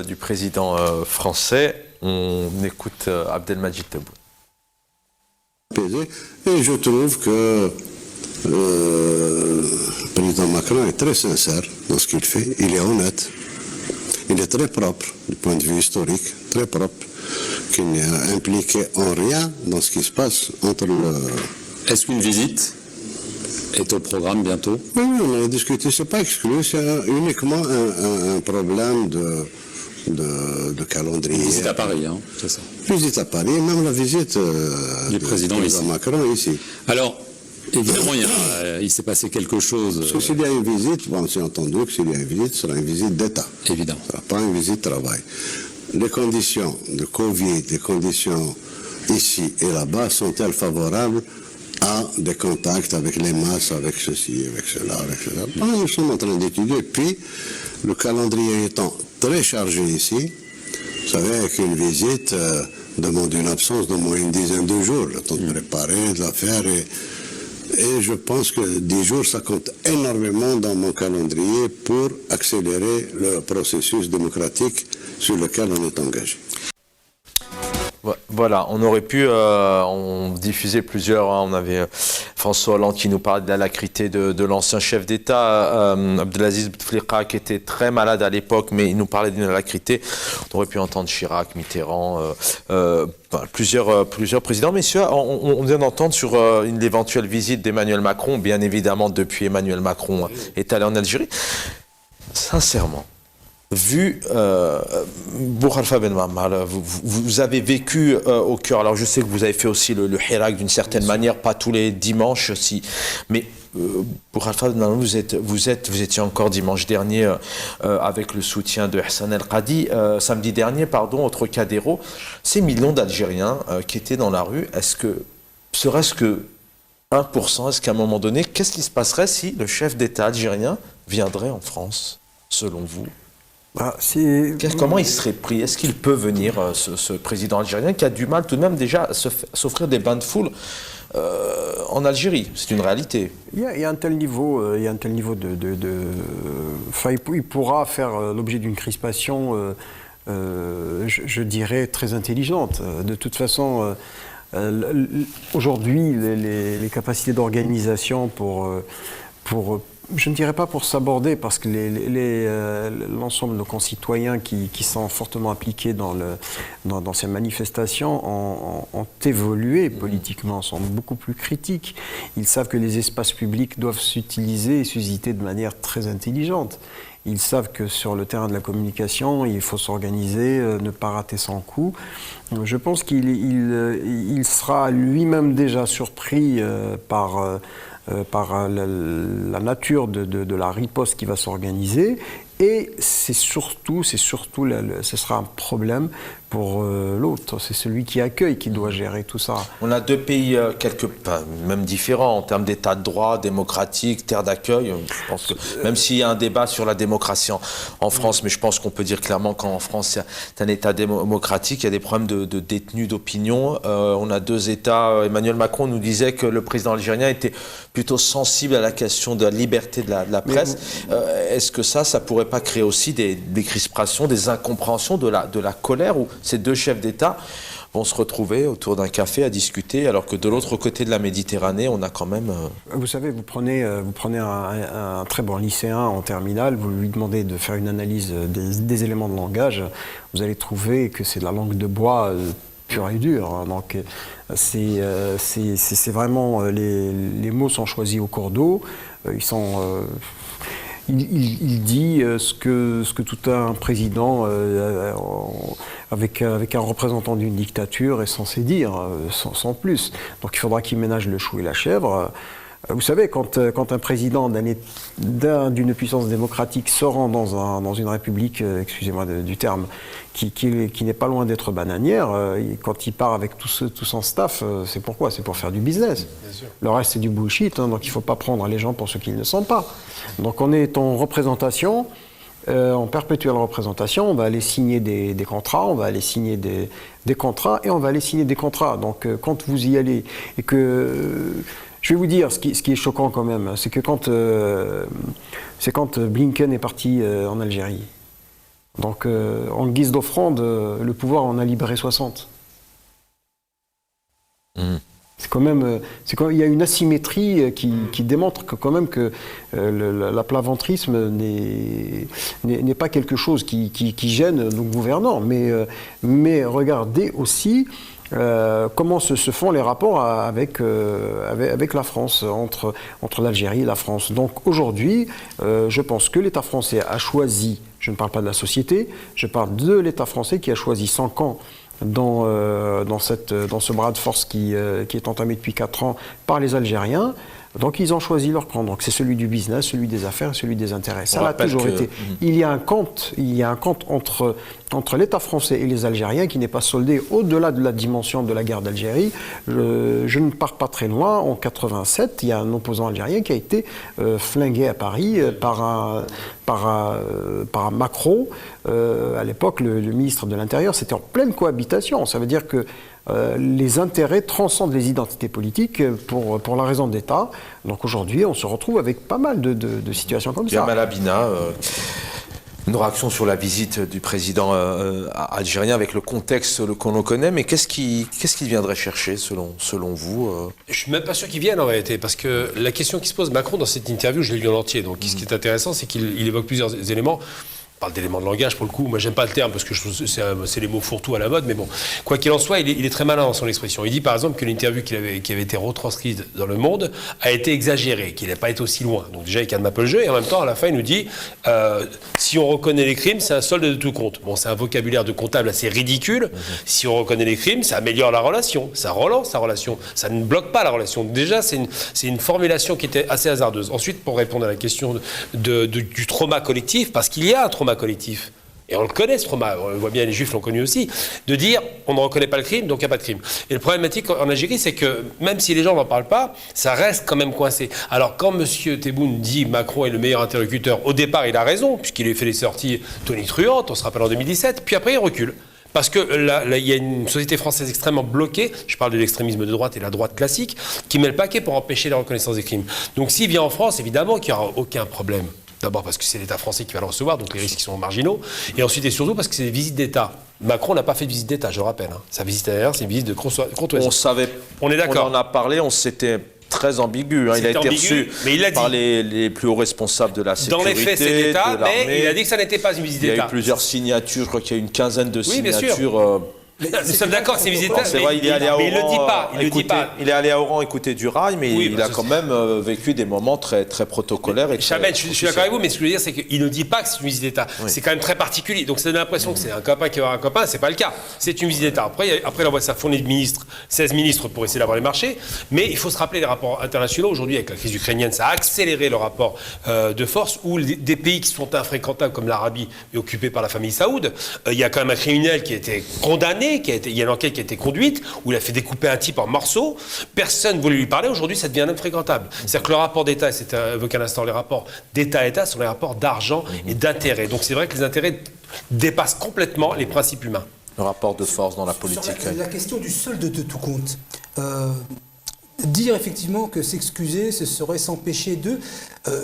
du président français. On écoute Abdelmajid Tebboune. Et je trouve que le président Macron est très sincère dans ce qu'il fait. Il est honnête. Il est très propre du point de vue historique, très propre, qu'il n'est impliqué en rien dans ce qui se passe entre le... Est-ce qu'une visite est au programme bientôt? Oui, on a discuté, c'est pas exclu, c'est uniquement un problème de calendrier. Une visite à Paris, hein, c'est ça. Visite à Paris, même la visite du président Macron ici. Alors, évidemment, il s'est passé quelque chose. Parce que s'il y a une visite, bon, c'est entendu que s'il y a une visite, ce sera une visite d'État. Évidemment. Ce ne sera pas une visite de travail. Les conditions de Covid, les conditions ici et là-bas sont-elles favorables à des contacts avec les masses, avec ceci, avec cela, avec cela? Bon, nous sommes en train d'étudier. Puis, le calendrier étant très chargé ici, vous savez qu'une visite demande une absence d'au moins une dizaine de jours, le temps de préparer, de la faire, et je pense que 10 jours, ça compte énormément dans mon calendrier pour accélérer le processus démocratique sur lequel on est engagé. Voilà, on aurait pu on diffuser plusieurs, on avait François Hollande qui nous parlait de l'alacrité de l'ancien chef d'État, Abdelaziz Bouteflika qui était très malade à l'époque, mais il nous parlait d'une alacrité. On aurait pu entendre Chirac, Mitterrand, plusieurs présidents. Messieurs, on vient d'entendre sur une éventuelle visite d'Emmanuel Macron, bien évidemment depuis Emmanuel Macron est allé en Algérie. Sincèrement, vu Boukhalifa Ben Mammar, vous avez vécu au cœur, alors je sais que vous avez fait aussi le Hirak d'une certaine manière, pas tous les dimanches, mais Boukhalifa Ben Mammar, vous étiez encore dimanche dernier avec le soutien de Hassan El Qadi, samedi dernier, au Trocadéro, ces millions d'Algériens qui étaient dans la rue, serait-ce que 1%, est-ce qu'à un moment donné, qu'est-ce qui se passerait si le chef d'État algérien viendrait en France, selon vous? Comment il serait pris? Est-ce qu'il peut venir, ce président algérien qui a du mal tout de même déjà à s'offrir des bains de foule en Algérie? C'est une réalité. Il y a un tel niveau, il pourra faire l'objet d'une crispation, je dirais, très intelligente. De toute façon, aujourd'hui, les capacités d'organisation pour je ne dirais pas pour s'aborder, parce que l'ensemble de nos concitoyens qui sont fortement impliqués dans ces manifestations ont évolué politiquement, sont beaucoup plus critiques. Ils savent que les espaces publics doivent s'utiliser et s'usiter de manière très intelligente. Ils savent que sur le terrain de la communication, il faut s'organiser, ne pas rater son coup. Je pense qu'il sera lui-même déjà surpris par la nature de la riposte qui va s'organiser, et ce sera un problème pour l'autre, c'est celui qui accueille qui doit gérer tout ça. On a deux pays même différents en termes d'état de droit, démocratique, terre d'accueil. Je pense que même s'il y a un débat sur la démocratie en France, mais je pense qu'on peut dire clairement qu'en France c'est un état démocratique, il y a des problèmes de détenus d'opinion. On a deux états. Emmanuel Macron nous disait que le président algérien était plutôt sensible à la question de la liberté de la presse. Est-ce que ça pourrait pas créer aussi des crispations, des incompréhensions, de la colère où ces deux chefs d'État vont se retrouver autour d'un café à discuter, alors que de l'autre côté de la Méditerranée, on a quand même... Vous savez, vous prenez un très bon lycéen en terminale, vous lui demandez de faire une analyse des éléments de langage, vous allez trouver que c'est de la langue de bois pure et dure. Hein. Donc c'est vraiment... les mots sont choisis au cours d'eau, ils sont... Il dit ce que tout un président avec un représentant d'une dictature est censé dire, sans plus. Donc il faudra qu'il ménage le chou et la chèvre. Vous savez, quand un président d'une puissance démocratique se rend dans une république, excusez-moi du terme, qui n'est pas loin d'être bananière, quand il part avec tout son staff, c'est pourquoi ? C'est pour faire du business. Le reste, c'est du bullshit, hein, donc il ne faut pas prendre les gens pour ce qu'ils ne sont pas. Donc on est en représentation, en perpétuelle représentation, on va aller signer des contrats, on va aller signer des contrats, et on va aller signer des contrats. Donc quand vous y allez, et que... Je vais vous dire, ce qui est choquant quand même, c'est que quand Blinken est parti en Algérie, donc en guise d'offrande, le pouvoir en a libéré 60. C'est quand même, il y a une asymétrie qui démontre quand même que l'aplaventrisme n'est pas quelque chose qui gêne nos gouvernants, mais regardez aussi comment se font les rapports avec la France, entre l'Algérie et la France. Donc aujourd'hui, je pense que l'État français a choisi, je ne parle pas de la société, je parle de l'État français qui a choisi son camp dans ce bras de force qui est entamé depuis 4 ans par les Algériens. Donc ils ont choisi leur camp. Donc c'est celui du business, celui des affaires, celui des intérêts. Ça l'a toujours été. Il y a un compte entre l'État français et les Algériens qui n'est pas soldé au-delà de la dimension de la guerre d'Algérie. Je ne pars pas très loin. En 87, il y a un opposant algérien qui a été flingué à Paris par un Macron. À l'époque, le ministre de l'Intérieur, c'était en pleine cohabitation. Ça veut dire que les intérêts transcendent les identités politiques pour la raison d'État. Donc aujourd'hui, on se retrouve avec pas mal de situations comme ça. Jamal Abina, une réaction sur la visite du président algérien avec le contexte qu'on le connaît, mais qu'est-ce qu'il viendrait chercher selon vous Je ne suis même pas sûr qu'il vienne en réalité, parce que la question qui se pose, Macron dans cette interview, je l'ai lu en entier, donc ce qui est intéressant, c'est qu'il évoque plusieurs éléments. On parle d'éléments de langage pour le coup, moi j'aime pas le terme parce que je trouve que c'est les mots fourre-tout à la mode, mais bon, quoi qu'il en soit, il est très malin dans son expression. Il dit par exemple que l'interview qui avait été retranscrite dans Le Monde a été exagérée, qu'il n'a pas été aussi loin. Donc déjà il calme un peu le jeu et en même temps à la fin il nous dit si on reconnaît les crimes, c'est un solde de tout compte. Bon, c'est un vocabulaire de comptable assez ridicule. Si on reconnaît les crimes, ça améliore la relation, ça relance la relation, ça ne bloque pas la relation. Déjà c'est une formulation qui était assez hasardeuse. Ensuite, pour répondre à la question du trauma collectif, parce qu'il y a un trauma collectif. Et on le connaît ce trauma, on le voit bien, les Juifs l'ont connu aussi, de dire on ne reconnaît pas le crime, donc il n'y a pas de crime. Et le problématique en Algérie, c'est que même si les gens n'en parlent pas, ça reste quand même coincé. Alors quand M. Tebboune dit Macron est le meilleur interlocuteur, au départ il a raison, puisqu'il a fait les sorties tonitruantes, on se rappelle en 2017, puis après il recule. Parce que là, il y a une société française extrêmement bloquée, je parle de l'extrémisme de droite et la droite classique, qui met le paquet pour empêcher la reconnaissance des crimes. Donc s'il vient en France, évidemment qu'il n'y aura aucun problème. D'abord parce que c'est l'État français qui va le recevoir, donc les risques sont marginaux. Et ensuite et surtout parce que c'est des visites d'État. Macron n'a pas fait de visite d'État, je le rappelle. Hein. Sa visite d'ailleurs, c'est une visite de courtoisie. On savait, on est d'accord. On en a parlé, on s'était très ambigu. Hein. Il a été reçu par les plus hauts responsables de la sécurité. Dans les faits, c'est l'État, mais il a dit que ça n'était pas une visite d'État. Il y a eu plusieurs signatures, je crois qu'il y a eu une quinzaine de signatures. Bien sûr. Nous sommes d'accord que c'est visite d'État, c'est vrai, il est allé à Oran, il ne le dit pas. Il est allé à Oran écouter du rail, mais il a quand même vécu des moments très, très protocolaires. Chaben, je suis d'accord avec vous, mais ce que je veux dire, c'est qu'il ne dit pas que c'est une visite d'État. Oui. C'est quand même très particulier. Donc ça donne l'impression que c'est un copain qui va voir un copain, c'est pas le cas. C'est une visite d'État. Après il envoie sa fournée de ministres, 16 ministres pour essayer d'avoir les marchés. Mais il faut se rappeler les rapports internationaux. Aujourd'hui, avec la crise ukrainienne, ça a accéléré le rapport de force où des pays qui sont infréquentables, comme l'Arabie, est occupé par la famille saoud. Il y a quand même un criminel qui a été condamné, il y a une enquête qui a été conduite, où il a fait découper un type en morceaux. Personne ne voulait lui parler. Aujourd'hui, ça devient infréquentable. C'est-à-dire que le rapport d'État, et c'était évoqué à l'instant, les rapports d'État-État sont les rapports d'argent et d'intérêt. Donc c'est vrai que les intérêts dépassent complètement les principes humains. Le rapport de force dans la politique. Sur la question du solde de tout compte. dire effectivement que s'excuser, ce serait s'empêcher de...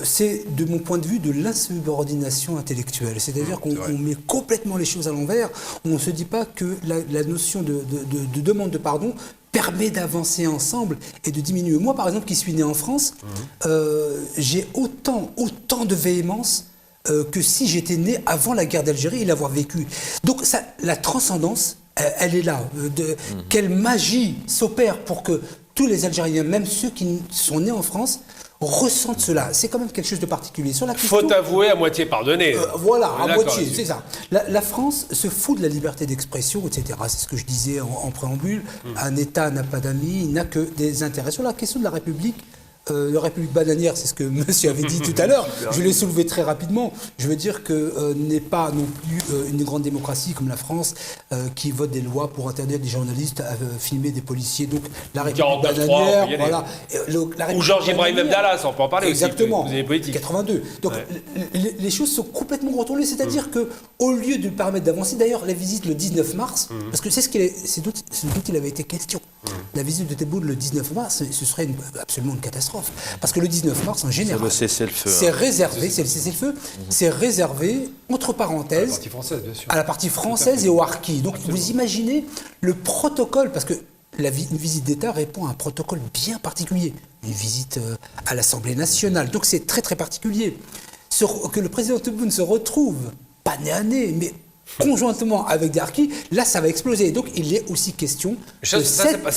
c'est, de mon point de vue, de l'insubordination intellectuelle. C'est-à-dire qu'on met complètement les choses à l'envers. On ne se dit pas que la notion de demande de pardon permet d'avancer ensemble et de diminuer. Moi, par exemple, qui suis né en France, j'ai autant de véhémence que si j'étais né avant la guerre d'Algérie et l'avoir vécu. Donc ça, la transcendance, elle est là. Quelle magie s'opère pour que tous les Algériens, même ceux qui sont nés en France, ressentent cela. C'est quand même quelque chose de particulier. Sur la question, Faut avouer, à moitié pardonner. voilà, à D'accord, moitié, là-dessus. c'est ça. La France se fout de la liberté d'expression, etc. C'est ce que je disais en préambule. Un État n'a pas d'amis, il n'a que des intérêts. Sur la question de la République, la République bananière, c'est ce que monsieur avait dit tout à l'heure. Je l'ai soulevé très rapidement. Je veux dire que n'est pas non plus une grande démocratie comme la France qui vote des lois pour interdire des journalistes à filmer des policiers. Donc la République 49.3, bananière, on peut y aller. voilà. Ou Georges Ibrahim Abdallah, ça on peut en parler Exactement. aussi. Vous avez politique. 82. Donc les choses sont complètement retournées. C'est-à-dire que au lieu de lui permettre d'avancer, d'ailleurs la visite le 19 mars, parce que c'est ce dont il avait été question. La visite de Tebboune le 19 mars, ce serait absolument une catastrophe. Parce que le 19 mars, en général, le cessez-le-feu, c'est réservé, c'est le cessez-le-feu, c'est réservé, entre La parenthèses, partie française, bien sûr. à la partie française et au harki. Donc vous imaginez le protocole, parce que une visite d'État répond à un protocole bien particulier. Une visite à l'Assemblée nationale. Donc c'est très très particulier. Que le président Tebboune se retrouve, pas nez à nez, mais conjointement avec des harkis, là ça va exploser. Donc il est aussi question Ça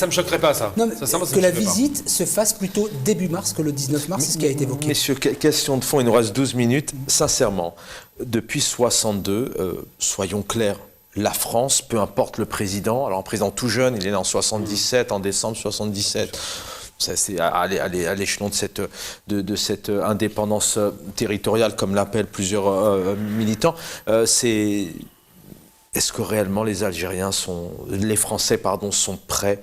me choquerait pas, ça. non, mais Sincèrement, ça que me la choquerait pas. visite se fasse plutôt début mars que le 19 mars, c'est ce qui a été évoqué. Messieurs, question de fond, il nous reste 12 minutes. Sincèrement, depuis 62, soyons clairs, la France, peu importe le président, alors un président tout jeune, il est né en 77, en décembre 77, ça, c'est à l'échelon de cette indépendance territoriale, comme l'appellent plusieurs militants, est-ce que réellement les Français sont prêts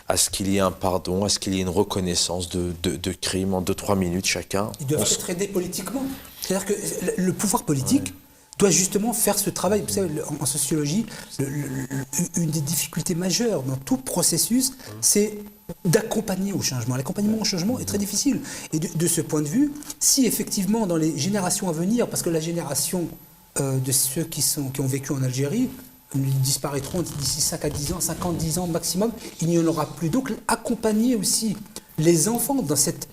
à ce qu'il y ait un pardon, à ce qu'il y ait une reconnaissance de crimes en 2-3 minutes chacun? Ils doivent être aidés politiquement. C'est-à-dire que le pouvoir politique doit justement faire ce travail. Vous savez, en sociologie, une des difficultés majeures dans tout processus, c'est d'accompagner au changement. L'accompagnement au changement est très difficile. Et de ce point de vue, si effectivement dans les générations à venir, parce que la génération de ceux qui ont vécu en Algérie, ils disparaîtront d'ici 5 à 10 ans, 50-10 ans maximum, il n'y en aura plus. Donc accompagner aussi les enfants dans cette...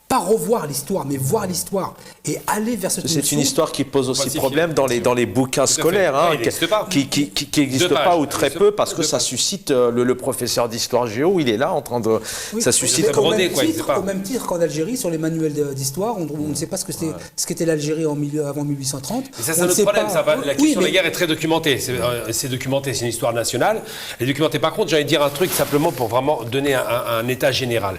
pas revoir l'histoire, mais voir l'histoire et aller vers cette C'est une histoire qui pose aussi Pacifier, problème dans les bouquins Tout à fait. scolaires, Ouais, il n'existe pas. qui n'existent Deux pages. pas ou très peu, parce que Deux ça pages. suscite, le professeur d'histoire géo, il est là en train de... Oui, ça mais suscite... comme- brodé, quoi, il sait pas. au même titre qu'en Algérie, sur les manuels d'histoire, on ne sait pas ce qu'était l'Algérie avant 1830. Et ça, c'est On ne notre sait problème. pas- Ça va, la question Oui, de la mais- guerre est très documentée. C'est documenté, c'est une histoire nationale. Elle est documentée. Par contre, j'allais dire un truc simplement pour vraiment donner un état général.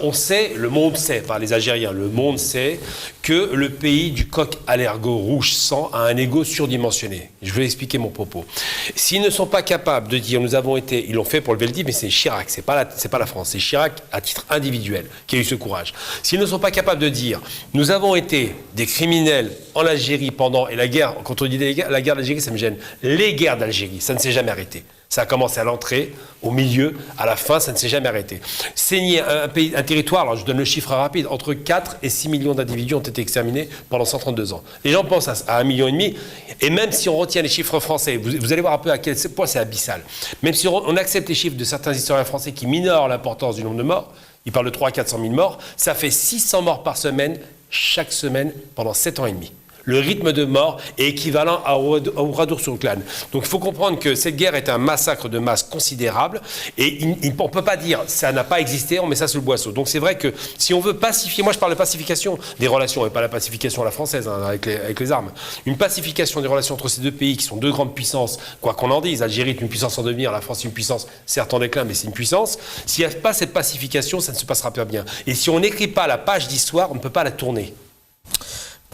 On sait, le monde sait, pas les Algériens, le monde sait que le pays du coq à l'ergot rouge sang a un ego surdimensionné. Je vais expliquer mon propos. S'ils ne sont pas capables de dire, nous avons été, ils l'ont fait pour le Veldiv, mais c'est Chirac, c'est pas la France, c'est Chirac à titre individuel qui a eu ce courage. S'ils ne sont pas capables de dire, nous avons été des criminels en Algérie pendant, et la guerre, quand on dit la guerre d'Algérie, ça me gêne, les guerres d'Algérie, ça ne s'est jamais arrêté. Ça a commencé à l'entrée, au milieu, à la fin, ça ne s'est jamais arrêté. Saigner un territoire, alors je donne le chiffre rapide, entre 4 et 6 millions d'individus ont été exterminés pendant 132 ans. Les gens pensent à 1,5 million, et même si on retient les chiffres français, vous allez voir un peu à quel point c'est abyssal. Même si on accepte les chiffres de certains historiens français qui minorent l'importance du nombre de morts, ils parlent de 300 à 400 000 morts, ça fait 600 morts par semaine, chaque semaine, pendant 7 ans et demi. Le rythme de mort est équivalent à Oradour-sur-Glane. Donc il faut comprendre que cette guerre est un massacre de masse considérable et on ne peut pas dire ça n'a pas existé, on met ça sous le boisseau. Donc c'est vrai que si on veut pacifier, moi je parle de pacification des relations et pas la pacification à la française avec les armes, une pacification des relations entre ces deux pays qui sont deux grandes puissances, quoi qu'on en dise, l'Algérie est une puissance en devenir, la France est une puissance certes en déclin mais c'est une puissance, s'il n'y a pas cette pacification ça ne se passera pas bien. Et si on n'écrit pas la page d'histoire, on ne peut pas la tourner.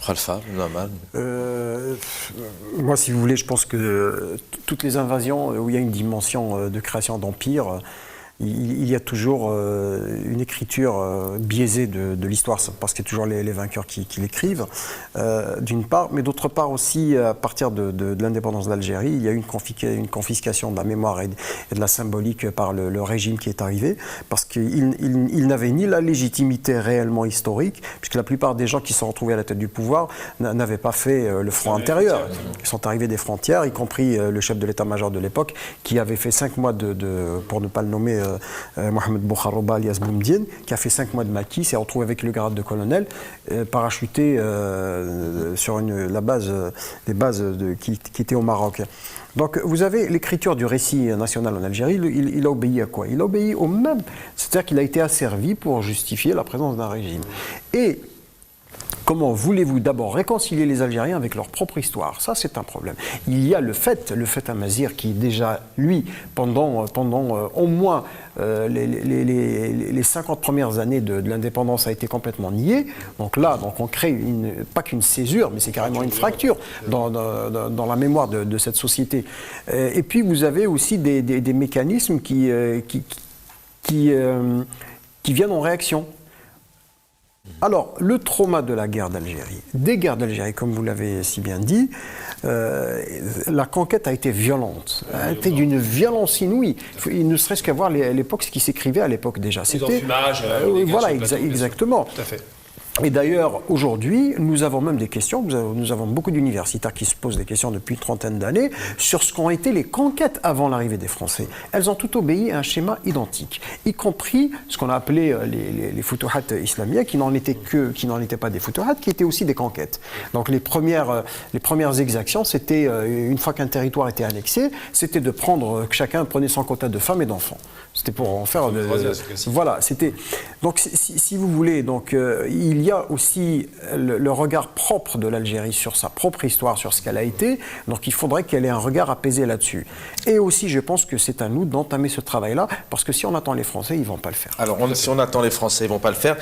Ralpha, normal. Moi, si vous voulez, je pense que toutes les invasions où il y a une dimension de création d'empire, il y a toujours une écriture biaisée de l'histoire, parce qu'il y a toujours les vainqueurs qui l'écrivent, d'une part, mais d'autre part aussi, à partir de l'indépendance d'Algérie, il y a eu une confiscation de la mémoire et de la symbolique par le régime qui est arrivé, parce qu'il n'avait ni la légitimité réellement historique, puisque la plupart des gens qui sont retrouvés à la tête du pouvoir n'avaient pas fait le front intérieur. Ils sont arrivés des frontières, y compris le chef de l'état-major de l'époque, qui avait fait 5 mois pour ne pas le nommer, Mohamed Bouharouba alias Boumediene, qui a fait 5 mois de maquis, s'est retrouvé avec le grade de colonel, parachuté sur des bases qui étaient au Maroc. Donc vous avez l'écriture du récit national en Algérie, il a obéi à quoi? Il a obéi au même, c'est-à-dire qu'il a été asservi pour justifier la présence d'un régime. Et comment voulez-vous d'abord réconcilier les Algériens avec leur propre histoire? Ça, c'est un problème. Il y a le fait Amazir, qui déjà, lui, pendant au moins les 50 premières années de l'indépendance a été complètement nié. Donc là, on crée pas qu'une césure, mais c'est carrément une fracture dans la mémoire de cette société. Et puis vous avez aussi des mécanismes qui viennent en réaction. Alors, le trauma de la guerre d'Algérie, des guerres d'Algérie, comme vous l'avez si bien dit, la conquête a été violente, a été d'une violence inouïe. Il ne serait-ce qu'à voir l'époque, ce qui s'écrivait à l'époque déjà. C'était voilà, exactement. Tout à fait. Et d'ailleurs, aujourd'hui, nous avons même des questions, nous avons beaucoup d'universitaires qui se posent des questions depuis une trentaine d'années sur ce qu'ont été les conquêtes avant l'arrivée des Français. Elles ont toutes obéi à un schéma identique, y compris ce qu'on a appelé les futuhat islamiens, qui n'en étaient pas des futuhat, qui étaient aussi des conquêtes. Donc les premières exactions, c'était, une fois qu'un territoire était annexé, c'était de prendre, que chacun prenait son quota de femmes et d'enfants. C'était pour en faire... voilà, c'était... Donc si vous voulez, donc, il y a aussi le regard propre de l'Algérie sur sa propre histoire, sur ce qu'elle a été, donc il faudrait qu'elle ait un regard apaisé là-dessus. Et aussi, je pense que c'est à nous d'entamer ce travail-là, parce que si on attend les Français, ils ne vont pas le faire. Alors, si on attend les Français, ils ne vont pas le faire.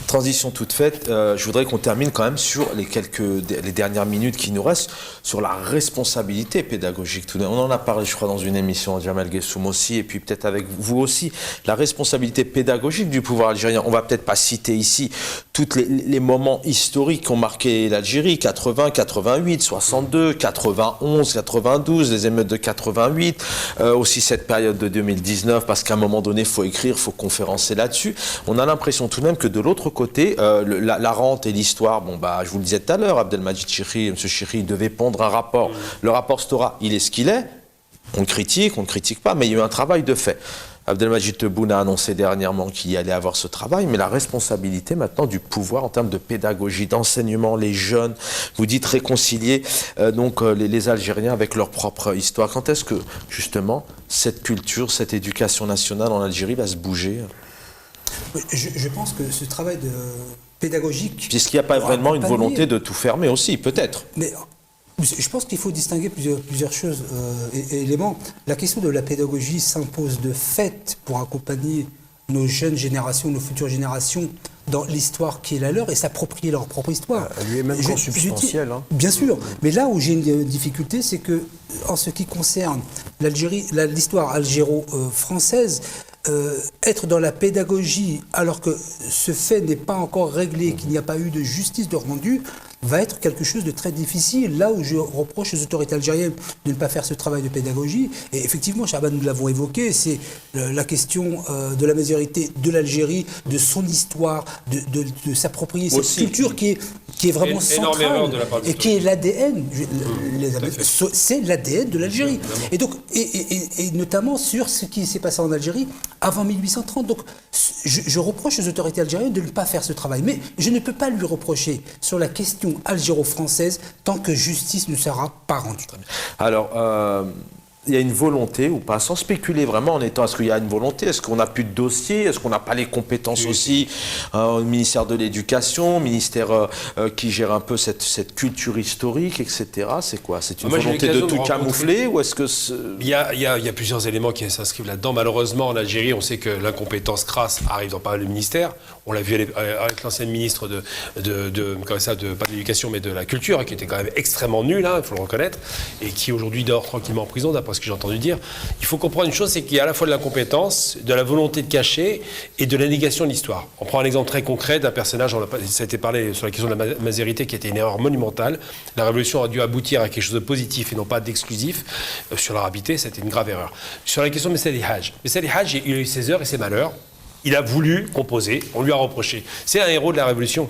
Transition toute faite, je voudrais qu'on termine quand même sur les dernières minutes qui nous restent, sur la responsabilité pédagogique. On en a parlé, je crois, dans une émission, Jamel Gessoum aussi, et puis peut-être avec vous aussi, la responsabilité pédagogique du pouvoir algérien. On ne va peut-être pas citer ici tous les moments historiques qui ont marqué l'Algérie, 80, 88, 62, 91, 92, les émeutes de 88, aussi cette période de 2019, parce qu'à un moment donné, il faut écrire, il faut conférencer là-dessus. On a l'impression tout de même que de l'autre côté, la rente et l'histoire, je vous le disais tout à l'heure, Abdelmajid Chihri, M. Chihri, devait pondre un rapport. Le rapport Stora, il est ce qu'il est. On le critique pas, mais il y a eu un travail de fait. Abdelmajid Tebboune a annoncé dernièrement qu'il allait avoir ce travail, mais la responsabilité maintenant du pouvoir en termes de pédagogie, d'enseignement, les jeunes, vous dites réconcilier les Algériens avec leur propre histoire. Quand est-ce que justement cette culture, cette éducation nationale en Algérie va se bouger? Je pense que ce travail pédagogique... Puisqu'il n'y a pas vraiment une volonté de tout fermer aussi, peut-être. Mais je pense qu'il faut distinguer plusieurs choses et éléments. La question de la pédagogie s'impose de fait pour accompagner nos jeunes générations, nos futures générations dans l'histoire qui est la leur et s'approprier leur propre histoire. Elle est même consubstantielle. Bien sûr, mais là où j'ai une difficulté, c'est que en ce qui concerne l'Algérie, l'histoire algéro-française, être dans la pédagogie alors que ce fait n'est pas encore réglé, qu'il n'y a pas eu de justice de rendu, va être quelque chose de très difficile. Là où je reproche aux autorités algériennes de ne pas faire ce travail de pédagogie, et effectivement, Chaban, nous l'avons évoqué, c'est la question de la majorité de l'Algérie, de son histoire, de s'approprier cette culture qui est vraiment centrale et qui est l'ADN. C'est l'ADN de l'Algérie. Et donc, et notamment sur ce qui s'est passé en Algérie avant 1830. Donc, je reproche aux autorités algériennes de ne pas faire ce travail. Mais je ne peux pas lui reprocher sur la question algéro-française tant que justice ne sera pas rendue. Alors, il y a une volonté ou pas, sans spéculer vraiment en étant, est-ce qu'il y a une volonté, est-ce qu'on n'a plus de dossiers, est-ce qu'on n'a pas les compétences aussi au ministère de l'Éducation, ministère qui gère un peu cette culture historique, etc. C'est quoi? C'est une volonté de tout camoufler ou est-ce que... Il y a plusieurs éléments qui s'inscrivent là-dedans. Malheureusement, en Algérie, on sait que l'incompétence crasse arrive dans pas mal de ministères. On l'a vu avec l'ancienne ministre pas de l'éducation, mais de la culture, qui était quand même extrêmement nulle, il faut le reconnaître, et qui aujourd'hui dort tranquillement en prison, d'après d'après ce que j'ai entendu dire. Il faut comprendre une chose, c'est qu'il y a à la fois de l'incompétence, de la volonté de cacher et de la négation de l'histoire. On prend un exemple très concret d'un personnage, ça a été parlé sur la question de la mazérité, qui était une erreur monumentale. La révolution a dû aboutir à quelque chose de positif et non pas d'exclusif. Sur l'arabité, c'était une grave erreur. Sur la question de Messali Haj, il a eu ses heures et ses malheurs. Il a voulu composer, on lui a reproché. C'est un héros de la révolution,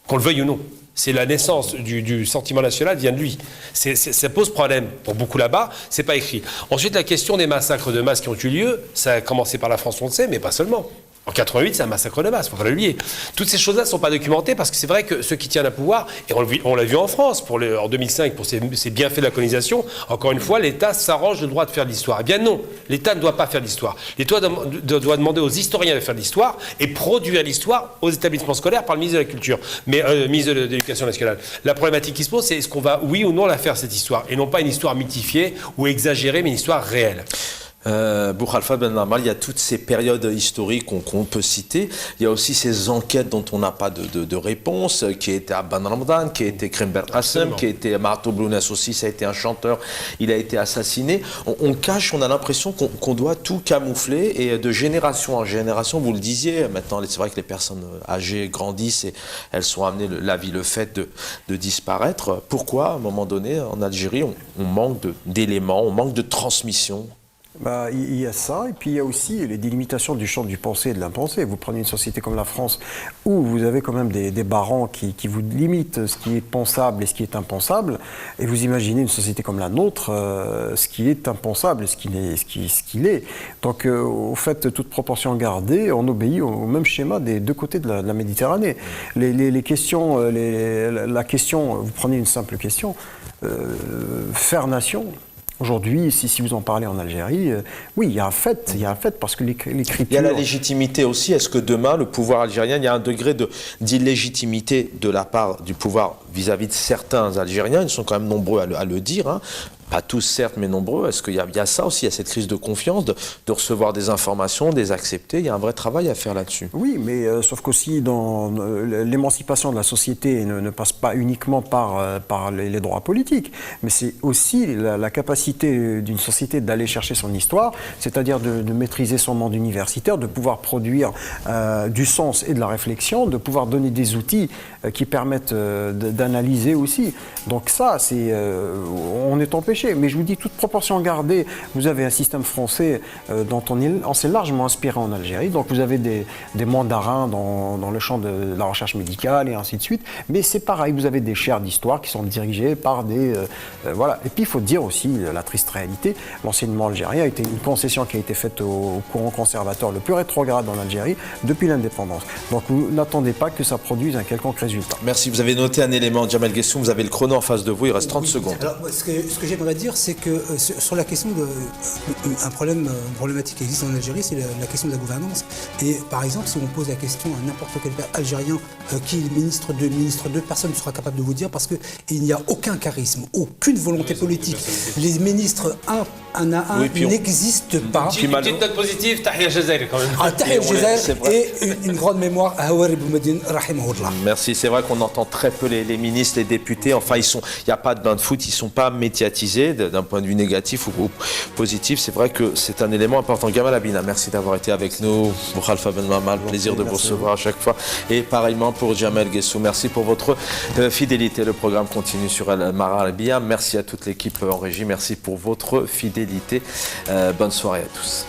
qu'on le veuille ou non. C'est la naissance du sentiment national vient de lui. Ça pose problème pour beaucoup là-bas, c'est pas écrit. Ensuite, la question des massacres de masse qui ont eu lieu, ça a commencé par la France, on le sait, mais pas seulement. En 88, c'est un massacre de masse, il ne faut pas l'oublier. Toutes ces choses-là ne sont pas documentées parce que c'est vrai que ceux qui tiennent à pouvoir, et on l'a vu en France, en 2005, pour ces bienfaits de la colonisation, encore une fois, l'État s'arrange le droit de faire de l'histoire. Eh bien non, l'État ne doit pas faire de l'histoire. L'État doit demander aux historiens de faire de l'histoire et produire l'histoire aux établissements scolaires par le ministre de la Culture, mais ministre de l'Éducation nationale. La problématique qui se pose, c'est est-ce qu'on va, oui ou non, la faire, cette histoire, et non pas une histoire mythifiée ou exagérée, mais une histoire réelle. Boukhalifa Ben Marmal, il y a toutes ces périodes historiques qu'on peut citer. Il y a aussi ces enquêtes dont on n'a pas de réponse, qui étaient à Ben Ramadan, qui était Krember Qassem, qui était Marto Blounès aussi, ça a été un chanteur, il a été assassiné. On cache, on a l'impression qu'on doit tout camoufler, et de génération en génération, vous le disiez, maintenant c'est vrai que les personnes âgées grandissent et elles sont amenées, le fait de disparaître. Pourquoi, à un moment donné, en Algérie, on manque d'éléments, on manque de transmission? Il y a ça, et puis il y a aussi les délimitations du champ du pensé et de l'impensé. Vous prenez une société comme la France, où vous avez quand même des barons qui vous limitent ce qui est pensable et ce qui est impensable, et vous imaginez une société comme la nôtre, ce qui est impensable et ce qu'il est. Donc, au fait, toute proportion gardée, on obéit au même schéma des deux côtés de la Méditerranée. Les questions, la question, vous prenez une simple question, faire nation. Aujourd'hui, si vous en parlez en Algérie, oui, il y a un fait parce que l'écriture... Il y a la légitimité aussi. Est-ce que demain, le pouvoir algérien, il y a un degré d'illégitimité de la part du pouvoir vis-à-vis de certains Algériens, ils sont quand même nombreux à le dire, hein. Pas tous certes, mais nombreux. Est-ce qu'il y a ça aussi, il y a cette crise de confiance, de recevoir des informations, de les accepter? Il y a un vrai travail à faire là-dessus. Oui, mais sauf qu'aussi, l'émancipation de la société ne passe pas uniquement par les droits politiques, mais c'est aussi la capacité d'une société d'aller chercher son histoire, c'est-à-dire de maîtriser son monde universitaire, de pouvoir produire du sens et de la réflexion, de pouvoir donner des outils qui permettent d'analyser aussi. Donc ça, on est empêché. Mais je vous dis, toute proportion gardée, vous avez un système français dont on s'est largement inspiré en Algérie. Donc vous avez des mandarins dans le champ de la recherche médicale et ainsi de suite. Mais c'est pareil, vous avez des chaires d'histoire qui sont dirigées par des... voilà. Et puis il faut dire aussi la triste réalité, l'enseignement algérien a été une concession qui a été faite au courant conservateur le plus rétrograde en Algérie depuis l'indépendance. Donc vous n'attendez pas que ça produise un quelconque résultat. Merci, vous avez noté un élément, Djamel Guessoum, vous avez le chrono en face de vous, il reste 30 secondes. Alors, ce que j'aimerais dire, c'est que sur la question une problématique qui existe en Algérie, c'est la question de la gouvernance. Et par exemple, si on pose la question à n'importe quel Algérien qui est ministre 2, personne ne sera capable de vous dire parce qu'il n'y a aucun charisme, aucune volonté politique. Les ministres, un à un, n'existent pas. Une petite note positive, Tahia Jazair quand même. Tahia Jazair et une grande mémoire à Hawari Boumedine, rahimahullah. Merci, c'est vrai qu'on entend très peu les ministres, les députés, enfin il n'y a pas de bain de foot, ils ne sont pas médiatisés d'un point de vue négatif ou positif. C'est vrai que c'est un élément important. Gamal Abina, merci d'avoir été avec nous. Boukhalifa Ben Marmal, plaisir de vous recevoir à chaque fois. Et pareillement pour Djamel Guessoum, merci pour votre fidélité. Le programme continue sur El Maralbia. Merci à toute l'équipe en régie, merci pour votre fidélité. Bonne soirée à tous.